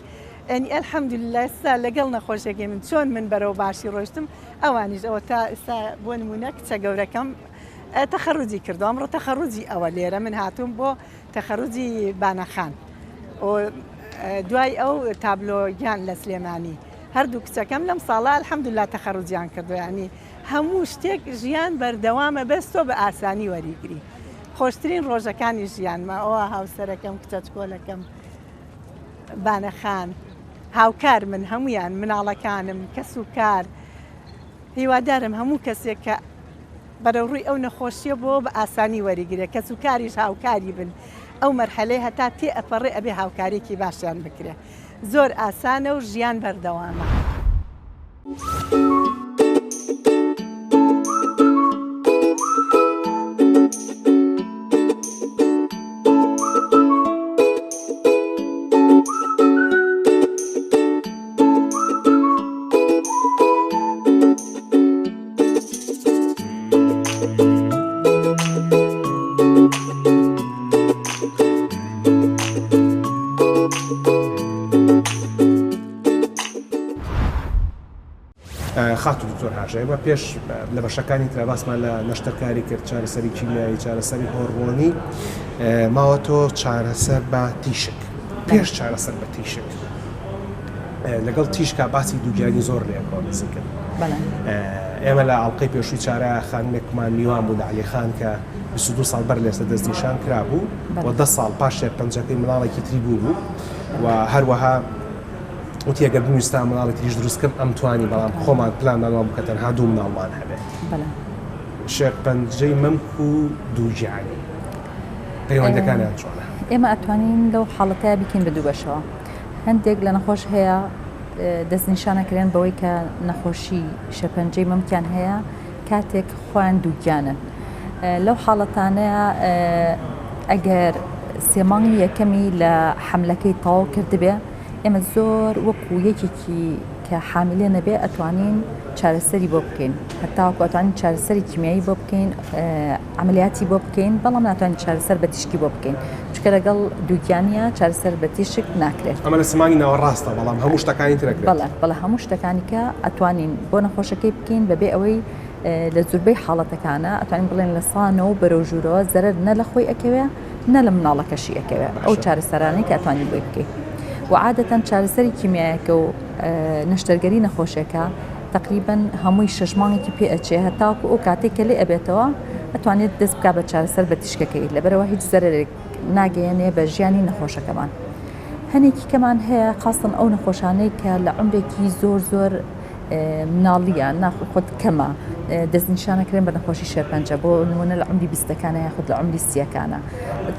ئەنی ئەلحەمدوللا ئێستا لەگەڵ نەخۆشیەکەی من چۆن من بەرەو باشی ڕۆیشتم ئەوانیش ئەوە تا ئێستا بۆ نمونە کچە گەورەکەم تەخەڕوجی کردو ئەمڕۆ تەخەڕوجی ئەوە لێرە من هاتووم بۆ تەخەڕوجی بانەخان دوای ئەو تابلۆگیان لە سلێمانی هەردوو کچەکەم لەم ساڵە الحەمدوللا تەخەڕوجیان کردو ینی هەموو شتێک ژیان بەردەوامە بەس تۆ بە ئاسانی وەریگری خۆشترین ڕۆژەکانی ژیانمە ئەوە هاوسەرەکەم کچەچکۆلەکەم بانەخان هاوکار من هەمویان مناڵەکانم کەس و کار هیوادارم هەموو کەسێک کە بەرەوڕووی ئەو نەخۆشیە بۆ بە ئاسانی وەریگرێت کەس و کاریش هاوکاری بن ئەو مەرحەلەی هەتا تێ ئەپەڕێ ئەبێ هاوکارێکی باشیان بکرێ زۆر ئاسانە و ژیان بەردەوامە. خاتو دکتۆر هاژەیەوە پێش لە بەشەکانی ترا باسمان لە نەشتەرکاری کرد چارەسەری کیمیایی چارەسەری هۆرمۆنی ماوە تۆ چارەسەر بە تیشک پێش چارەسەر بە تیشک لەگەڵ تیشکا باسی دووگیانی زۆر لێکەوە نزیکن ئێمە لە ئەڵلقەی پێشووی چارە خانمێکمان میوان بوو لە عەلیخان کە 22 ساڵ بەر لێستا دەستنیشان کرابوو و 10 ساڵ پاش شێرپەنجەکەی منداڵێکی تری بوو و هەروەها وتی ئەگەر بوویستا منداڵی تریش دروستکەم ئەم توانی بەڵام خۆمان پلانمانەوە بکە تەنها دوو منداڵمان هەبێت شێرپەنجەی مەمک و دووگیانی پەیوەندەکانیان چۆنە؟ ئێمە ئەتوانین لەو حاڵەتەیە بکەین بە دوو بەشەوە هەندێک لە نەخۆش هەیە دەستنیشانەکرێن بەوەی کە نەخۆشی شێرپەنجەی مەمکیان هەیە کاتێک خۆیان دووگیانن لەو حاڵەتانەیە ئەگەر سێمانگی یەکەمی لە حملەکەی تەواو کردبێ ئێمە زۆر وەکو یەکێکی کە حاملێ نەبێ ئەتوانین چارەسەری بۆ بکەین هەتاوەکو ئەتوانین چارەسەری کیمیایی بۆ بکەین عملیاتی بۆ بکەین بەڵام ناتوانین چارەسەر بە تیشکی بۆ بکەین چکە لەگەڵ دووگیانە چارەسەر بە تیشک ناکرێت ئەمە لە سمانی ناوەڕاستە بەڵام هەموو شتەکانی ترەکرێت بەڵە هەموو شتەکانی کە ئەتوانین بۆ نەخۆشەکەی بکەین بەبێ ئەوەی لە زوربەی حاڵەتەکانە ئەتوانین بڵێن لە سانەوە بەرەو ژوورەوە زەرەر نە لە خۆی ئەکەوێ نە لە مناڵەکەشی ئەکەوێ ئەو چارەسەرانەی کە ئەتوانین بۆی بکەین وعادەتەن چارەسەری کیمیایەکە و نەشتەرگەری نەخۆشیەکە تقریبا هەمووی 6 مانگێکی پێ ئەچێ هەتاوەکو ئەو کاتێک کە لێ ئەبێتەوە ئەتوانێت دەست بکات بە چارەسەر بە تیشکەکەی لەبەرەوە هیچ زەرێک ناگەیەنێ بە ژیانی نەخۆشەکەمان هەنێکی کەمان هەیە خاستن ئەو نەخۆشانەی کە لە عمرێکی زۆر مناڵیە ناخۆت کەمە دەستنیشانەکرێن بە نەخۆشی شێرپەنجە بۆ نمونە لە عمری 20ەکانە یاخود لە عمری 30ەکانە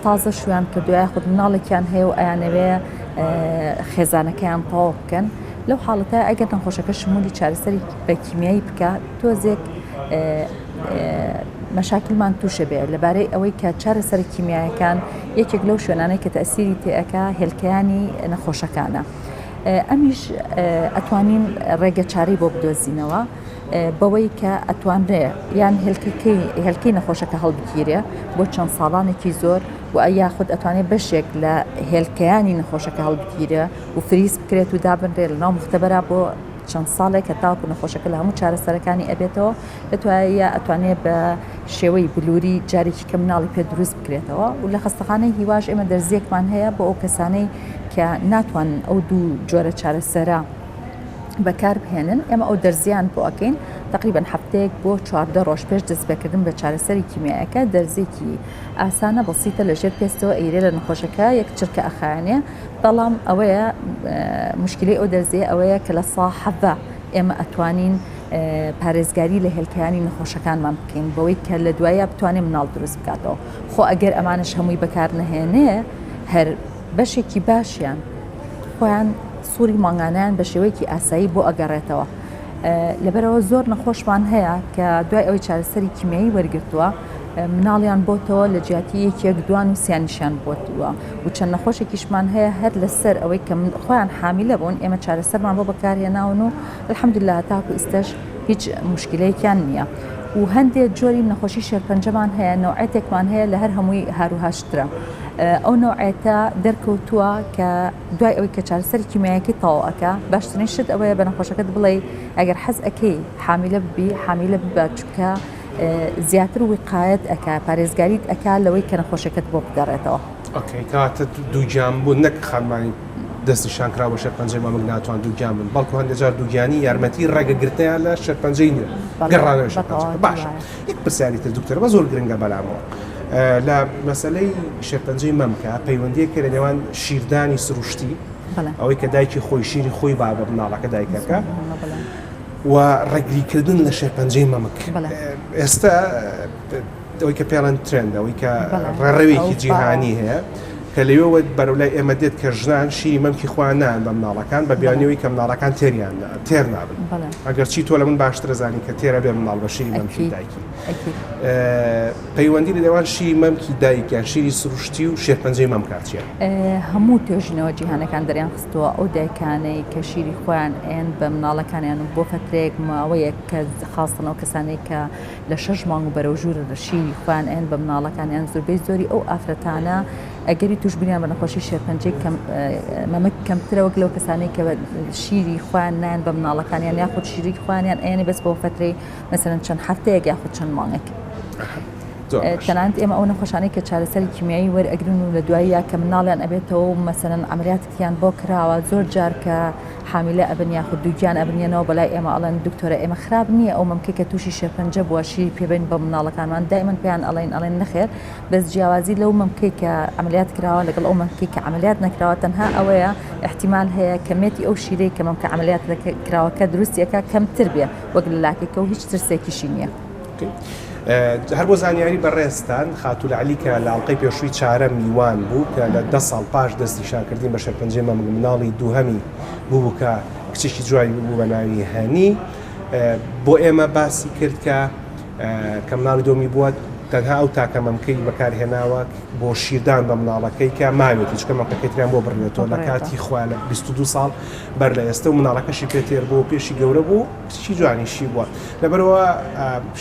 تازە شویان کردووە یاخود مناڵێکیان هەیە و ئەیانەوێ خێزانەکەیان تەواو بکەن لەو حاڵەتە ئەگەر نەخۆشەکە شمولی چارەسەری بە کیمیایی بکات تۆزێک مەشاکلمان تووشە بێ لەبارەی ئەوەی کە چارەسەری کیمیایەکان یەکێک لەو شوێنانەی کە تەسیری تێئەکا هێلکەیانی نەخۆشەکانە ئەمیش ئەتوانین ڕێگە چارەی بۆ بدۆزینەوە بەوەی کە ئەتوانرێ یان هێلکەی نەخۆشەکە هەڵبگیرێ بۆ چەند ساڵانێکی زۆر و یاخود ئەتوانێت بەشێک لە هێلکەیانی نەخۆشەکە هەڵبگیرە و فریز بکرێت و دابنرێت لە ناو مختبەرە بۆ چەند ساڵێک کە تاوکو نەخۆشەکە لە هەموو چارەسەرەکانی ئەبێتەوە لەتوانە ئەتوانێت بە شێوەی بلووری جارێکی کە مناڵی پێ دروست بکرێتەوە و لە خستەخانەی هیواژ ئێمە دەرزیەکمان هەیە بۆ ئەو کەسانەی کە ناتوانن ئەو دوو جۆرە چارەسەرە بەکار بهێنن ئێمە ئەو دەرزیان بۆ ئەکەین تقریبان هەفتەیەک بۆ 14 ڕۆژ پێش دەستپێکردن بە چارەسەری کیمیایەکە دەرزێکی ئاسانە بەسیتە لەژێر پێستەوە ئەیرێ لە نەخۆشەکە یەک چرکە ئەخایانێ بەڵام ئەوەیە مشکلەی ئەو دەرزیە ئەوەیە کە لە ساحەڤە ئێمە ئەتوانین پارێزگاری لە هێلکەیانی نەخۆشەکانمان بکەین بەوەی کە لە دوایە بتوانێت مناڵ دروست بکاتەوە خۆ ئەگەر ئەمانش هەمووی بەکار نەهێنێ هەر بەشێکی باشیان خۆیان سووری ماگانیان بە شێوەیەکی ئاسایی بۆ ئەگەڕێتەوە لەبەرەوە زۆر نەخۆشمان هەیە کە دوای ئەوەی چارەسەری کیمیایی وەرگرتووە مناڵیان بۆتەوە لە جیاتی یەکێک دوان و سیانیشان بۆتووە و چەند نەخۆشێکیشمان هەیە هەر لەسەر ئەوەی کە خۆیان حامیلە بوون ئێمە چارەسەرمان بۆ بەکارهێناون و الحەمدولله تاکو ئێستاش هیچ مشکلەیەکیان نییە و هەندێک جۆری نەخۆشی شێرپەنجەمان هەیە نوعەتێکمان هەیە لە هەر هەمووی هاروهاشترە ئەو نوعەتە دەرکەوتووە کە دوای ئەوەی کە چارەسەری کیمیایەکی تەواوەکە باشترین شت ئەوەیە بە نەخۆشەکەت بڵێ ئەگەر حەز ئەەکەی حامیلە ببی حامیلە ببە چونکە زیاتر وقایەت ئەکا پارێزگاریت ئەکا لەوەی کە نەخۆشەکەت بۆ بگەڕێتەوە کاتە دووگیان بوون نەک خانمانی دەستنیشان کرا بۆ شێرپەنجەی مەمک ناتوان دووگیان بن بەڵکو هەندێک جار دووگیانی یارمەتی ڕێگەگرتیان لە شێرپەنجەی گەڕانەوە شێرپەنجەکە باشە یەک پرسیاری تر دوکتۆر بە زۆر گرنگە بەلامەوە لە مەسەلەی شێرپەنجەی مەمکە پەیوەندیەکە لە نێوان شیردانی سروشتی ئەوەی کە دایکی خۆی شیری خۆی با بە مناڵەکە دایکەکە و ڕێگریکردن لە شێرپەنجەی مەمک ئێستا ئەوەی کە پێڵەن ترێندە ئەوەی کە ڕێڕەوێکی جیهانی هەیە کە لەوێوە بەرەولای ئێمە دێت کە ژنان شیری مەمکی خۆیان نان بە مناڵەکان بە بیانەوەی کە مناڵەکان تێر نابن ئەگەر چی تۆ لە من باشتر زانی کە تێرە بێ مناڵ بە شیری مەمکی دایکی پەیوەندی لە نێوان شیری مەمکی دایکیان شیری سروشتی و شێرپەنجەی مەمکاتیە هەموو توێژینەوە جیهانەکان دەریان خستووە ئەو دایکانەی کە شیری خۆیان ئێن بە مناڵەکانیان و بۆ فترێک ماوەیەک کە خاستنەوە کەسانەی کە لە 6 مانگ و بەرەو ژوورە شیری خۆیان ئێن بە مناڵەکانیان زۆربەی زۆری ئەو ئافرەتانە ئەگەری توش بینیان بە نەخۆشی شێرپەنجەی مەمک کەمترە وەک لەو کەسانەی کە شیری خۆیان نان بە مناڵەکانیان یاخود شیری خۆیانیان ئەیانێ بەس بۆ فترەی مەسەرەن چەند هەفتەیەک یاخود چەند مانگێک تەنانەت ئێمە ئەو نەخۆشانەی کە چارەسەری کیمیایی وەرئەگرن و لە دواییە کە مناڵیان ئەبێتەوە و مەسەرەن عەمەلیاتێکیان بۆ کراوە زۆر جار کە حامیلە ئەبن یاخود دووگیان ئەبنێنەوە بەلای ئێمە ئەڵێن دکتۆرە ئێمە خراپ نییە ئەو مەمکەی کە تووشی شێرپەنجە بووە شیری پێبین بە مناڵەکانمان دائیمەن پێیان ئەڵێن نەخێر بەس جیاوازی لەو مەمکەی کە عەمەلیات کراوە لەگەڵ ئەو مەمکەی کە عەمەلیات نەکراوە تەنها ئەوەیە احتیمال هەیە کەمێتی ئەو شیرەی کە مەمکە عەمەلیات کراوەکە دروستیەکە کەمتر بێ وەک لە لاکێکە و هیچ ترسێکیشی نییە. هەر بۆ زانیاری بەڕێستان خاتوول عەلی کە لە ئەڵقەی پێشووی چارەم میوان بوو کە لە 10 ساڵ پاش دەستنیشانکردین بە شێرپەنجەی مەمک مناڵی دووهەمی بوو کە کچێکی جوانی بوو بە ناوی هەنی بۆ ئێمە باسی کرد کە مناڵی دۆمی بووە تەنها ئەو تاکە مەمکەی بەکارهێناوە بۆ شیردان بە مناڵەکەی کە ماوێتی چکە مەمکەکەیتریان بۆ بڕێتەوە لە کاتی خوا لە 22 ساڵ بەر لە ئێستا و مناڵەکەشی پێتێر بۆ پێشی گەورە بوو پچی جوانیشی بووە لەبەرەوە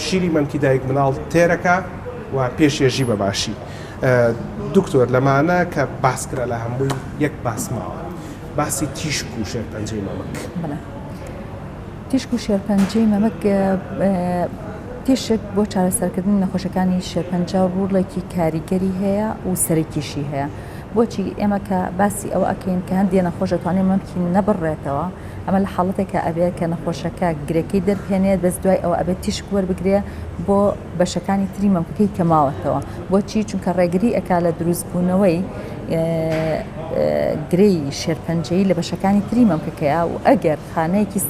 شیری مەمکی دایک مناڵ تێرەکە و پێشێژی بە باشی دکتۆر لەمانە کە باسکرا لە هەمووی یەک باسماوە باسی تیشک و شێرپەنجەی مەمک تیشک و شێرپەنجەی مەمک تیشک بۆ چارەسەرکردنی نەخۆشەکانی شێرپەنجە ڕوڵێکی کاریگەری هەیە و سەرکیشی هەیە بۆچی ئێمە کە باسی ئەوە ئەکەین کە هەندێ نەخۆش دەتوانێت مەمکی نەبڕێتەوە ئەمە لە حاڵەتێکە ئەبێت کە نەخۆشەکە گرەکەی دەرپێنێت بەس دوای ئەوە ئەبێت تیشک وەربگرێ بۆ بەشەکانی تری مەمکەکەی کەماوەتەوە بۆچی چونکە ڕێگری ئەکا لە دروستبوونەوەی گرەی شێرپەنجەی لە بەشەکانی تری مەمکەکەیە و ئەگەر خانەیەکی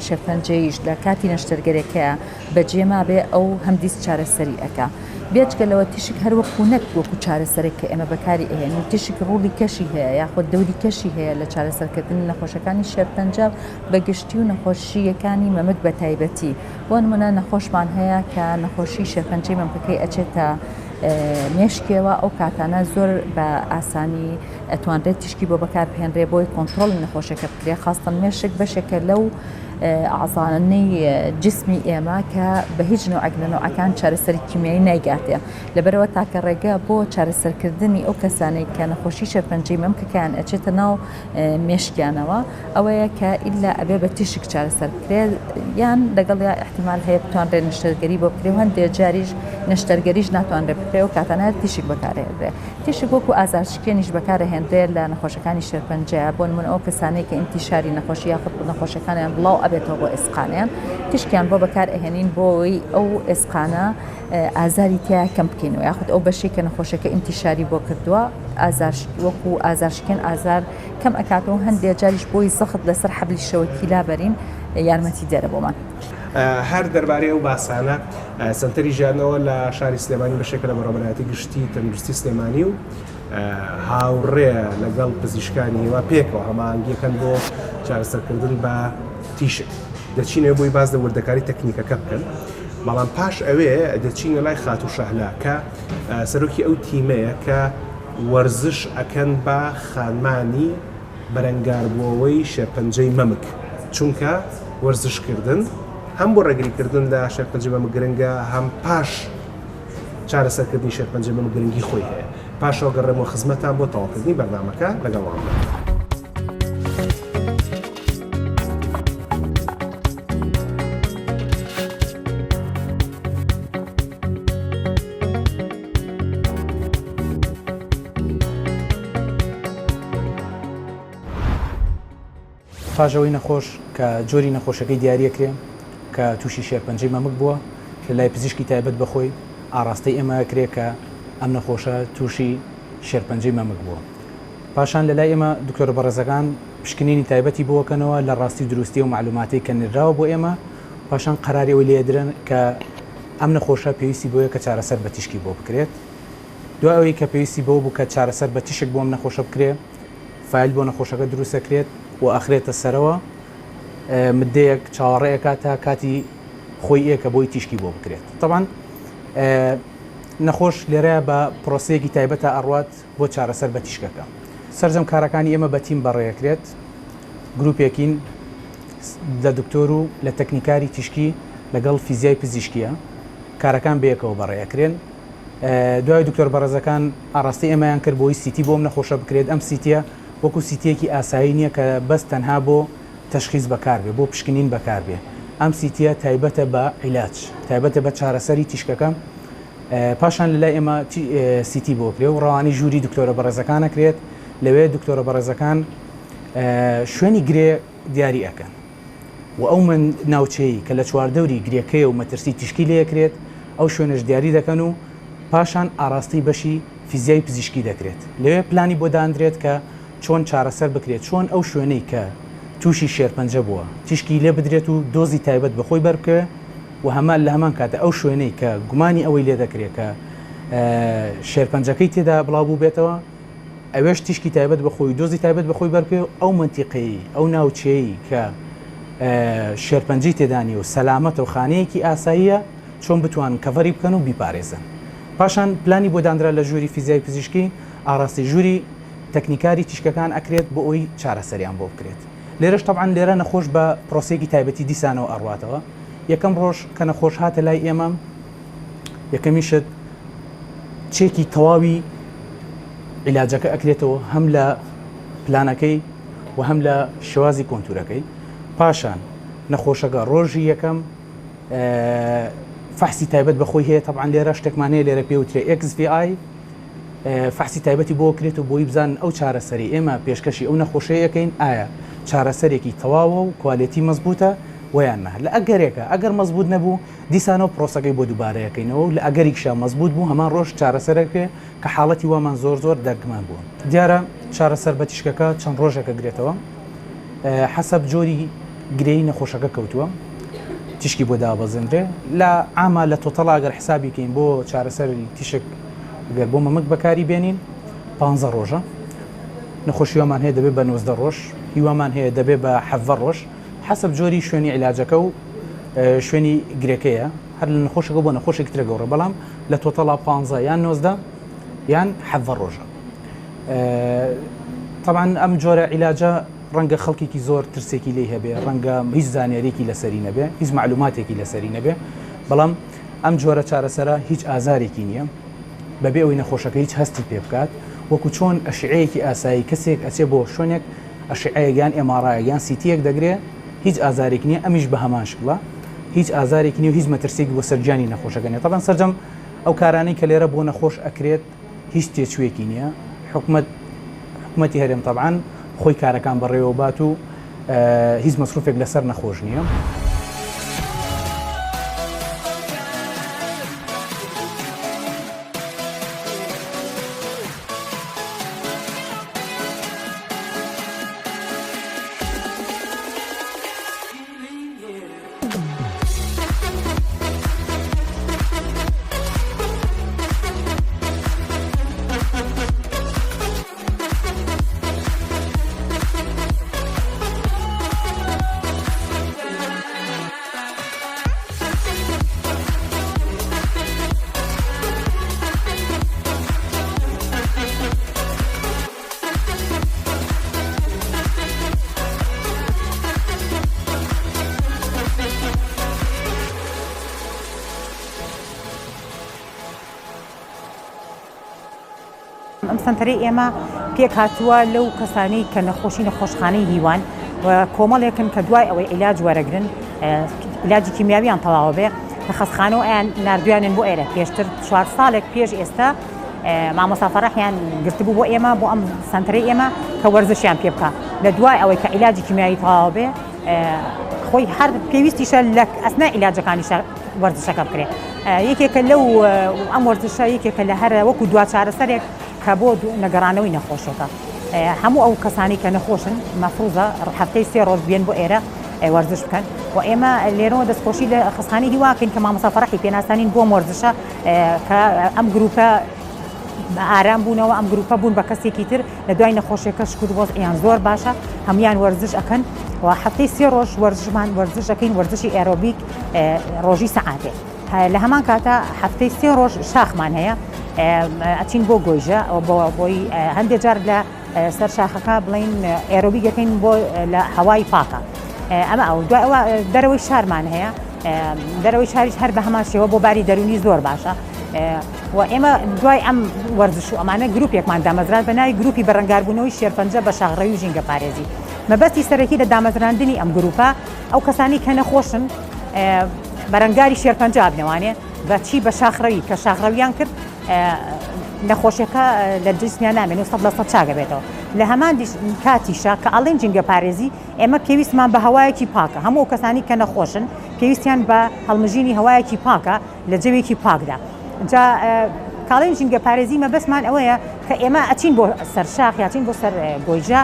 شێرپەنجەیش لە کاتی نەشتەرگەرێکەیە بەجێما بێ ئەو هەمدیست چارەسەری ئەکا بێچکەلەوە تیشک هەروەکو نەک وەکو چارەسەرێک کە ئێمە بەکاری ئەهێنین تیشک ڕوڵی کەشی هەیە یاخۆ دەوری کەشی هەیە لە چارەسەرکردنی نەخۆشەکانی شێرپەنجە بەگشتی و نەخۆشیەکانی مەمک بە تایبەتی بۆ نمونە نەخۆشمان هەیە کە نەخۆشی شێرپەنجەی مەمکەکەی ئەچێتە مێشکێەوە ئەو کاتانە زۆر بە ئاسانی ئەتوانرێت تیشکی بۆ بەکارهێنرێ بۆی کۆنتترۆلی نەخۆشەکە بکرێ خاستن مێشک بەشێکە لەو ئازانەی جسمی ئێمە کە بە هیچ نەوەکان چارەسەری کیمیایی نایگاتێ لەبەرەوە تاکە ڕێگە بۆ چارەسەرکردنی ئەو کەسانەی کە نەخۆشی شێرپەنجەی مەمکەکەیان ئەچێتە ناو مێشکیانەوە ئەوەیە کە ئیلا ئەبێ بە تیشک چارەسەر بکرێت یان لەگەڵ یا احتیمال هەیە بتوانرێت نشتەرگەری بۆ بکرێ و هەندێک جاریش نشتەرگەریش ناتوانرێت بکرێ و کاتانە تیشک بەکارهێنرێ تیشک وەکو ئازارشکێنیش بەکارهێنرێت لە نەخۆشەکانی شێرپەنجەیە بۆ نمونە ئەو کەسانەی کە ئینتیشاری نەخۆشی یاخود نەخۆشەکانیان بڵاو ئەبێتەوە بۆ ئێسقانیان تیشکیان بۆ بەکار ئەهێنین بۆی ئەو ئێسقانە ئازاری تیا کەم بکەینەوە یاخود ئەو بەشێک کە نەخۆشەکە ئینتیشاری بۆ کردووە وەکو ئازارشکێن ئازار کەم ئەکاتەوە هەندێک جاریش بۆی زەخت لەسەر حەبلی شەوەکی لابەرین یارمەتی دەرە بۆمان. هەر دەربارەی ئەو باسانە سنتەری ژیانەوە لە شاری سلێمانی بەشێکە لە بەڕێوەبەرایەتی گشتی تەندروستی سلێمانی و هاوڕێ لەگەڵ پزیشکانی هێوا پێکەوە هەماهەنگیەکەن بۆ چارەسەرکردن بە تیشک دەچینەوە بۆی باز لە وردەکاری تەکنیکەکە بکەن بەڵام پاش ئەوێ دەچینە لای خات و شەهلا کە سەرۆکی ئەو تیمەیە کە وەرزش ئەکەن بە خانمانی بەرەنگاربووەوەی شێرپەنجەی مەمک چونکە وەرزشکردن هەم بۆ ڕێگریکردن لە شێرپەنجەی مەمک گرنگە هەم پاش چارەسەرکردنی شێرپەنجەی مەمک گرنگی خۆی هەیە پاشەوە گەڕێمەوە خزمەتان بۆ تەواوکردنی بەرنامەکە لەگەڵمان بن. پاژەوەی نەخۆش کە جۆری نەخۆشەکەی دیارەکرێ کە تووشی شێرپەنجەی مەمک بووە کە لای پزیشکی تایبەت بەخۆی ئاراستەی ئێمە کرێ کە ئەم نەخۆشە تووشی شێرپەنجەی مەمک بووە پاشان لە لای ئێمە دکتۆر بەڕێزەکان پشکنینی تایبەتی بۆکەنەوە لە ڕاستی دروستی و معلوماتی کە نێراوە بۆ ئێمە پاشان قەراری ئەوی لێدرن کە ئەم نەخۆشە پێویستی بۆیە کە چارەسەر بە تیشکی بۆ بکرێت دوای ئەوەی کە پێویستی بۆ بوو کە چارەسەر بە تیشک بۆ ئەم نەخۆشە بکرێ فایل بۆ نەخۆشەکە دروستەکرێت و ئەخرێتە سەرەوە مدەیەک چاوەڕێیەکە تا کاتی خۆی ئێکە بۆی تیشکی بۆ بکرێت طبعاً نەخۆش لێرەیە بە پرۆسەیەکی تایبەتە ئەڕوات بۆ چارەسەر بە تیشکەکە سەرجەم کارەکانی ئێمە بە تیم بەڕێیەکرێت گروپێکین لە دکتۆر و لە تەکنیکاری تیشکی لەگەڵ فیزیای پزیشکیە کارەکان بەیەکەوە بەڕێیەکرێن دوای دکتۆر بەڕێزەکان ئاڕاستی ئێمەیان کرد بۆی سیتی بۆم نەخۆشە بکرێت ئەم سیتیە وەکو سیتیەکی ئاسایی نییە کە بەس تەنها بۆ تەشخیص بەکاربێ بۆ پشکنین بەکاربێ ئەم سیتیە تایبەتە بە عیلاج تایبەتە بە چارەسەری تیشکەکەم پاشان لەلای ئێمە سیتی بۆ کرێ و ڕەوانی ژووری دکتۆرە بەڕێزەکانە کرێت لەوێ دکتۆرە بەڕێزەکان شوێنی گرێ دیاری ئەکەن و ئەو من ناوچەی کە لە چواردەوری گرێکەیە و مەترسی تیشکی لەکرێت ئەو شوێنش دیاری دەکەن و پاشان ئاڕاستی بەشی فیزیای پزیشکی دەکرێت لەوێ پلانی بۆ دانرێت کە چۆن چارەسەر بکرێت چۆن ئەو شوێنەی کە تووشی شێرپەنجە بووە تیشکی لێ بدرێت و دۆزی تایبەت بەخۆی بەرکە و هەمان لە هەمان کاتە ئەو شوێنەی کە گومانی ئەوەی لێ دەکرێت کە شێرپەنجەکەی تێدا بڵاو بوو بێتەوە ئەوێش تیشکی تایبەت بەخۆی دۆزی تایبەت بەخۆی بەرکە ئەو منتیقەی ئەو ناوچەیە کە شێرپەنجەی تێدانی و سەلامەتە و خانەیەکی ئاساییە چۆن بتوان کەڤەری بکەن و بیپارێزن پاشان پلانی بۆ دانرا لە ژووری فیزیای پزیشکی ئاڕاستی ژووری تەکنیکاری تیشکەکان ئەکرێت بۆ ئەوی چارەسەریان بۆ بکرێت. لێرەش تەبعاً لێرە نەخۆش بە پرۆسێکی تایبەتی دیسانەوە ئەڕواتەوە. یەکەم ڕۆژ کە نەخۆش هاتە لای ئێمە یەکەمیشت چێکی تەواوی عیلاجەکە ئەکرێتەوە هەم لە پلانەکەی و هەم لە شێوازی کۆنتورەکەی. پاشان نەخۆشەکە ڕۆژی یەکەم فحسی تایبەت بەخۆی هەیە. تەبعاً لێرە شتێکمانەیە لێرە پێوترێ XVI فحسی تایبەتی بۆ کرێت و بۆی بزانن ئەو چارەسەری ئێمە پێشکەشی ئەو نەخۆشەیەکەین ئایا چارەسەرێکی تەواوە و کوالیتی مەزبوطە ویان نە. لە ئەگەرێکە ئەگەر مەزبوط نەبوو دیسانەوە پرۆسەکەی بۆ دووبارەیەکەینەوە و لە ئەگەریکشە مەزبوط بوو هەمان ڕۆژ چارەسەرەکە کە حاڵەتی وامان زۆر دەرگمان بوون. دیارە چارەسەر بە تیشکەکە چەند ڕۆژێکە گرێتەوە حەسەب جۆری گرەی نەخۆشەکە کەوتووە تیشکی بۆ دابەزێنرێ لە ئاما لە تۆتەڵ ئەگەر حسابی کەین بۆ چارەسەری تیشک گەر بۆ مەمک بەکاری بێنین 15 ڕۆژە. نەخۆشیوامان هەیە دەبێت بە 19 ڕۆژ، هیوامان هەیە دەبێت بە 7 ڕۆژ حسب جۆری شوێنی عیلاجەکە و شوێنی گرێکەیە هەر لە نەخۆشەکە بۆ نەخۆشێکی ترە گەورە بەڵام لە تۆتەڵا 15 یان 19 یان 7 ڕۆژە. طبعاً ئەم جۆرە عیلاجە ڕەنگە خەڵکێکی زۆر ترسێکی لێ هەبێ، ڕەنگە هیچ زانیاریێکی لەسەری نەبێ، هیچ معلوماتێکی لەسەری نەبێ، بەڵام ئەم جۆرە چارەسەرە هیچ ئازارێکی نییە بەبێ ئەوی نەخۆشەکە هیچ هەستی پێ بکات. وەکو چۆن ئەشعەیەکی ئاسایی کەسێک ئەچێ بۆ شوێنێک ئەشعەیەکیان MRI CT دەگرێ هیچ ئازارێک نییە، ئەمیش بە هەمان شکڵە هیچ ئازارێک نیە و هیچ مەترسێکی بۆ سەرجانی نەخۆشەکە نیە. طبعاً سەرجەم ئەو کارانەی کە لێرە بۆ نەخۆش ئەکرێت هیچ تێچوێکی نییە. حکومەتی هەرێم طبعاً خۆی کارەکان بەڕێوە بات و هیچ مەسروفێک لەسەر نەخۆش نییە. ئەم سنتەرەی ئێمە پێک هاتووە لەو کەسانەی کە نەخۆشی نەخۆشخانەی هیوان و کۆمەڵێکن کە دوای ئەوەی عیلاج وەرەگرن عیلاجی کیمیاویان تەواو بێ لە خەستخانەوە ئەیان نردویانن بۆ ئێرە پێشتر 4 ساڵێک پێش ئێستا مامۆستا فەرەحیان گرتبوو بۆ ئێمە بۆ ئەم سنتەرەی ئێمە کە وەرزشیان پێ بکە لە دوای ئەوەی کە عیلاجی کیمیایی تەواو بێ خۆی هەر پێویستیشە لە ئەسنای عیلاجەکانیش وەرزشەکە بکرێت. یەکێکە لەو ئەم وەرزشە یەکێکە لە هەر وەکو دوا چارەسەرێک کە بۆ نەگەڕانەوەی نەخۆشەکە هەموو ئەو کەسانی کە نەخۆشن مەفروضە هەفتەی 3 ڕۆژ بێن بۆ ئێرە وەرزش بکەن و ئێمە لێرەوە دەستخۆشی لە خستخانەی هیواکەین کە مامۆستا فەرەحی پێناسانین بۆ وەرزشە کە ئەم گروپە ئارام بوونەوە ئەم گروپە بوون بە کەسێکی تر لە دوای نەخۆشیەکە شکر بۆز ئەیان زۆر باشە هەمویان وەرزش ئەکەن و هەفتەی 3 ڕۆژ وەرزشمان وەرزش ئەکەین وەرزشی ئێرۆبیک ڕۆژی سەعاتێ لە هەمان کاتە هەفتەی 3 ڕۆژ شاخمان هەیە ئەچین بۆ گۆیژە بۆی هەندێک جار لە سەر شاخەکە بڵین ئێرۆبیگەکەین بۆ لە هەوای پاکە ئەمە ئەو دوای ئەوە دەرەوەی شارمان هەیە دەرەوەی شاریش هەر بە هەمان شێوە بۆ باری دەرونی زۆر باشە و ئێمە دوای ئەم وەرزش و ئەمانە گروپێکمان دامەزران بە ناوی گروپی بەڕەنگاربوونەوەی شێرپەنجە بە شاخڕەوی و ژینگە پارێزی مەبەستی سەرەکی لە دامەزراندنی ئەم گروپە ئەو کەسانی کە نەخۆشن بەرەنگاری شێرپەنجە بنەوانێ بە چی بە شاخڕەوی کە شاخڕەویان کرد نەخۆشیەکە لە جسمیان نامێن و 100% چاگە بێتەوە لە هەمان کاتیشە کە ئەڵێن جینگە پارێزی ئێمە پێویستمان بە هەوایەکی پاکە هەموو کەسانی کە نەخۆشن پێویستیان بە هەڵمژینی هەوایەکی پاکە لە جەوێکی پاکدا جا کاڵێن جینگە پارێزی مەبەسمان ئەوەیە کە ئێمە ئەچین بۆ سەر شاخ یاچین بۆ سەر گۆیجا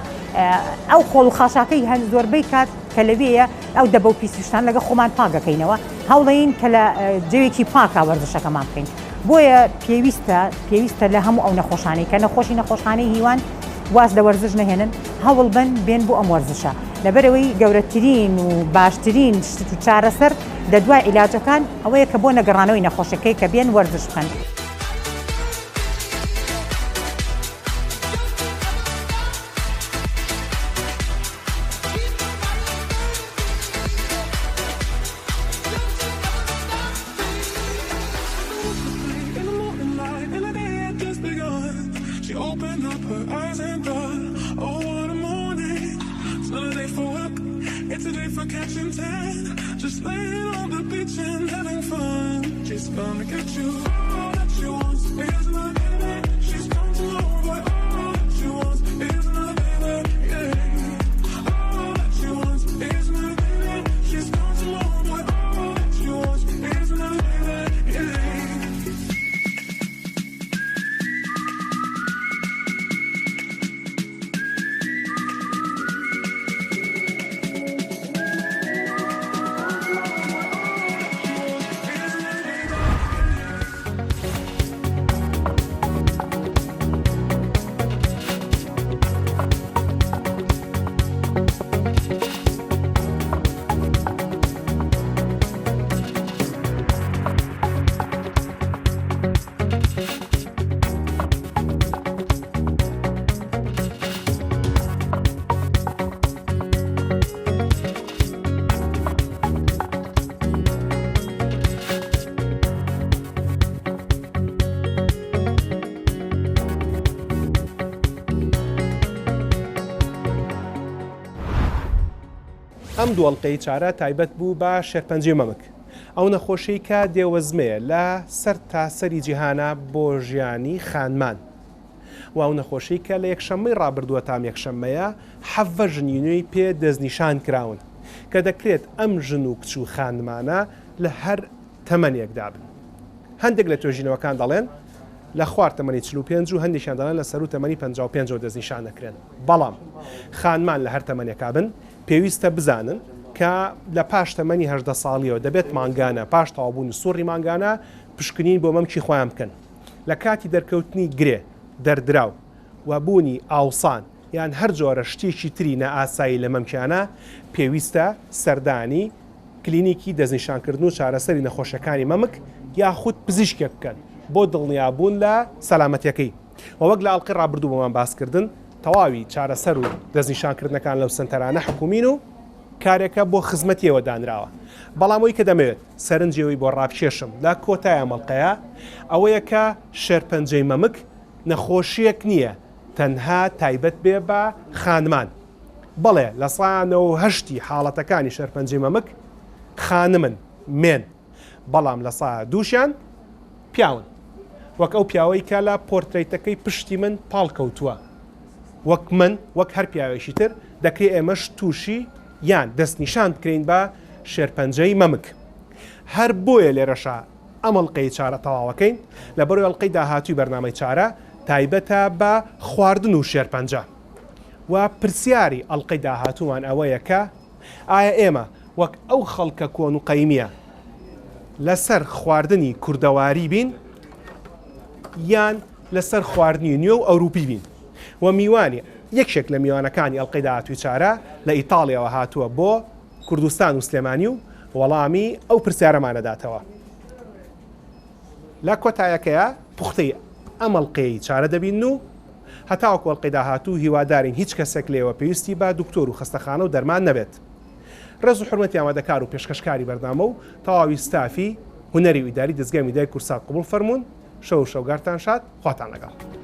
ئەو خۆڵ و خاشاکەی هەن زۆربەی کات کە لەوەیە ئەو دەبە و پیسوشتان لەگە خۆمان پاکەکەینەوە هەوڵین کە لە جەوێکی پاکە وەرزشەکەمان بکەین بۆیە پێویستە لە هەموو ئەو نەخۆشانەی کە نەخۆشخانەی هیوان واز لە وەرزش نەهێنن هەوڵ بن بێن بۆ ئەم وەرزشە لەبەرەوەی گەورەترین و باشترین شت و چارەسەر لە دوای عیلاجەکان ئەوەیە کە بۆ نەگەڕانەوەی نەخۆشەکەی کە بێن وەرزش بکەن. day for work, it's a day for catching tan. Just laying on the beach and having fun. She's gonna get you all that she wants. Is my baby, she's come to over. All that she wants is my baby, yeah. All that she wants is my baby, she's come to over. All that she wants is my baby, yeah. ئەم دووەڵقەی چارە تایبەت بوو بە شێرپەنجەی مەمک. ئەو نەخۆشەی کە دێوەزمەیە لە سەر تاسەری جیهانە بۆ ژیانی خانمان. و ئەو نەخۆشەی کە لە یەکشەممەی ڕابردووە تام یەکشەممەیە حەڤە ژنینوی پێ دەستنیشان کراون کە دەکرێت ئەم ژن و کچ و خانمانە لە هەر تەمەنێکدا بن. هەندێک لە توێژینەوەکان دەڵێن لە خوار تەمەنی 45 و هەندێکیان دەڵێن لە سەر و تەمەنی 55 دەستنیشان دەکرێن. بەڵام خانمان لە هەر تەمەنێکا بن پێویستە بزانن کە لە پاش تەمەنی 18 ساڵیەوە دەبێت مانگانە پاش تەوابوون سوڕی مانگانە پشکنین بۆ مەمکی خۆیان بکەن. لە کاتی دەرکەوتنی گرێ دەردراو و بوونی ئاوسان یان هەر جۆرە شتێکی تری نەئاسایی لە مەمکیانە پێویستە سەردانی کلینیکی دەستنیشانکردن و چارەسەری نەخۆشەکانی مەمک یاخود پزیشکێک بکەن بۆ دڵنیابوون لە سەلامەتیەکەی. وەک لە ئەڵقەی ڕابردوو بۆمان باسکردن تەواوی چارەسەر و دەستنیشانکردنەکان لەو سنتەرانە حکومین و کارێکە بۆ خزمەتیەوە دانراوە. بەڵامەوەی کە دەمەوێت سەرنجەوەی بۆ ڕابکێشم لە کۆتای مەڵقەیە ئەوەیە کە شێرپەنجەی مەمک نەخۆشیەک نییە تەنها تایبەت بێ بە خانمان. بەڵێ لە 108 حاڵەتەکانی شێرپەنجەی مەمک خانمن مێن، بەڵام لە 200 پیاون. وەک ئەو پیاوەی کە لە پۆرتریتەکەی پشتی من پاڵکەوتووە. وەک من وەک هەر پیاوێکی تر دەکرێت ئێمەش تووشی یان دەستنیشان بکرین بە شێرپەنجەی مەمک. هەر بۆیە لێرەشە ئەمەڵقەی چارە تەواوەکەین لە بەرەوەی ئەڵقەی داهاتووی بەرنامەی چارە تایبەتە بە خواردن و شێرپەنجە. و پرسیاری ئەڵقەی داهاتوومان ئەوەیە کە ئایا ئێمە وەک ئەو خەڵکە کۆن و قەیمیە لەسەر خواردنی کوردەواری بین یان لەسەر خواردنی نوێ و ئەوروپی بین. و میوانی یەکشێک لە میوانەکانی ئەڵقەی داهاتووی چارە لە ئیتاڵیەوە هاتووە بۆ کوردستان و سلێمانی و وەڵامی ئەو پرسیارەمانەداتەوە. لە کۆتایەکەیە پوختەی ئەمەڵقەی چارە دەبین و هەتاوەکو ئەڵقەی داهاتوو هیوادارین هیچ کەسێک لێوە پێویستی بە دکتۆر و خستەخانە و دەرمان نەبێت. ڕێز و حورمەتی ئامادەکار و پێشکەشکاری بەردامە و تەواوی ستافی هونەری و ئیداری دەستگای میدیای کورسات قبول فەرموون. شەو شەوگارتان شاد، خواتان لەگەڵ.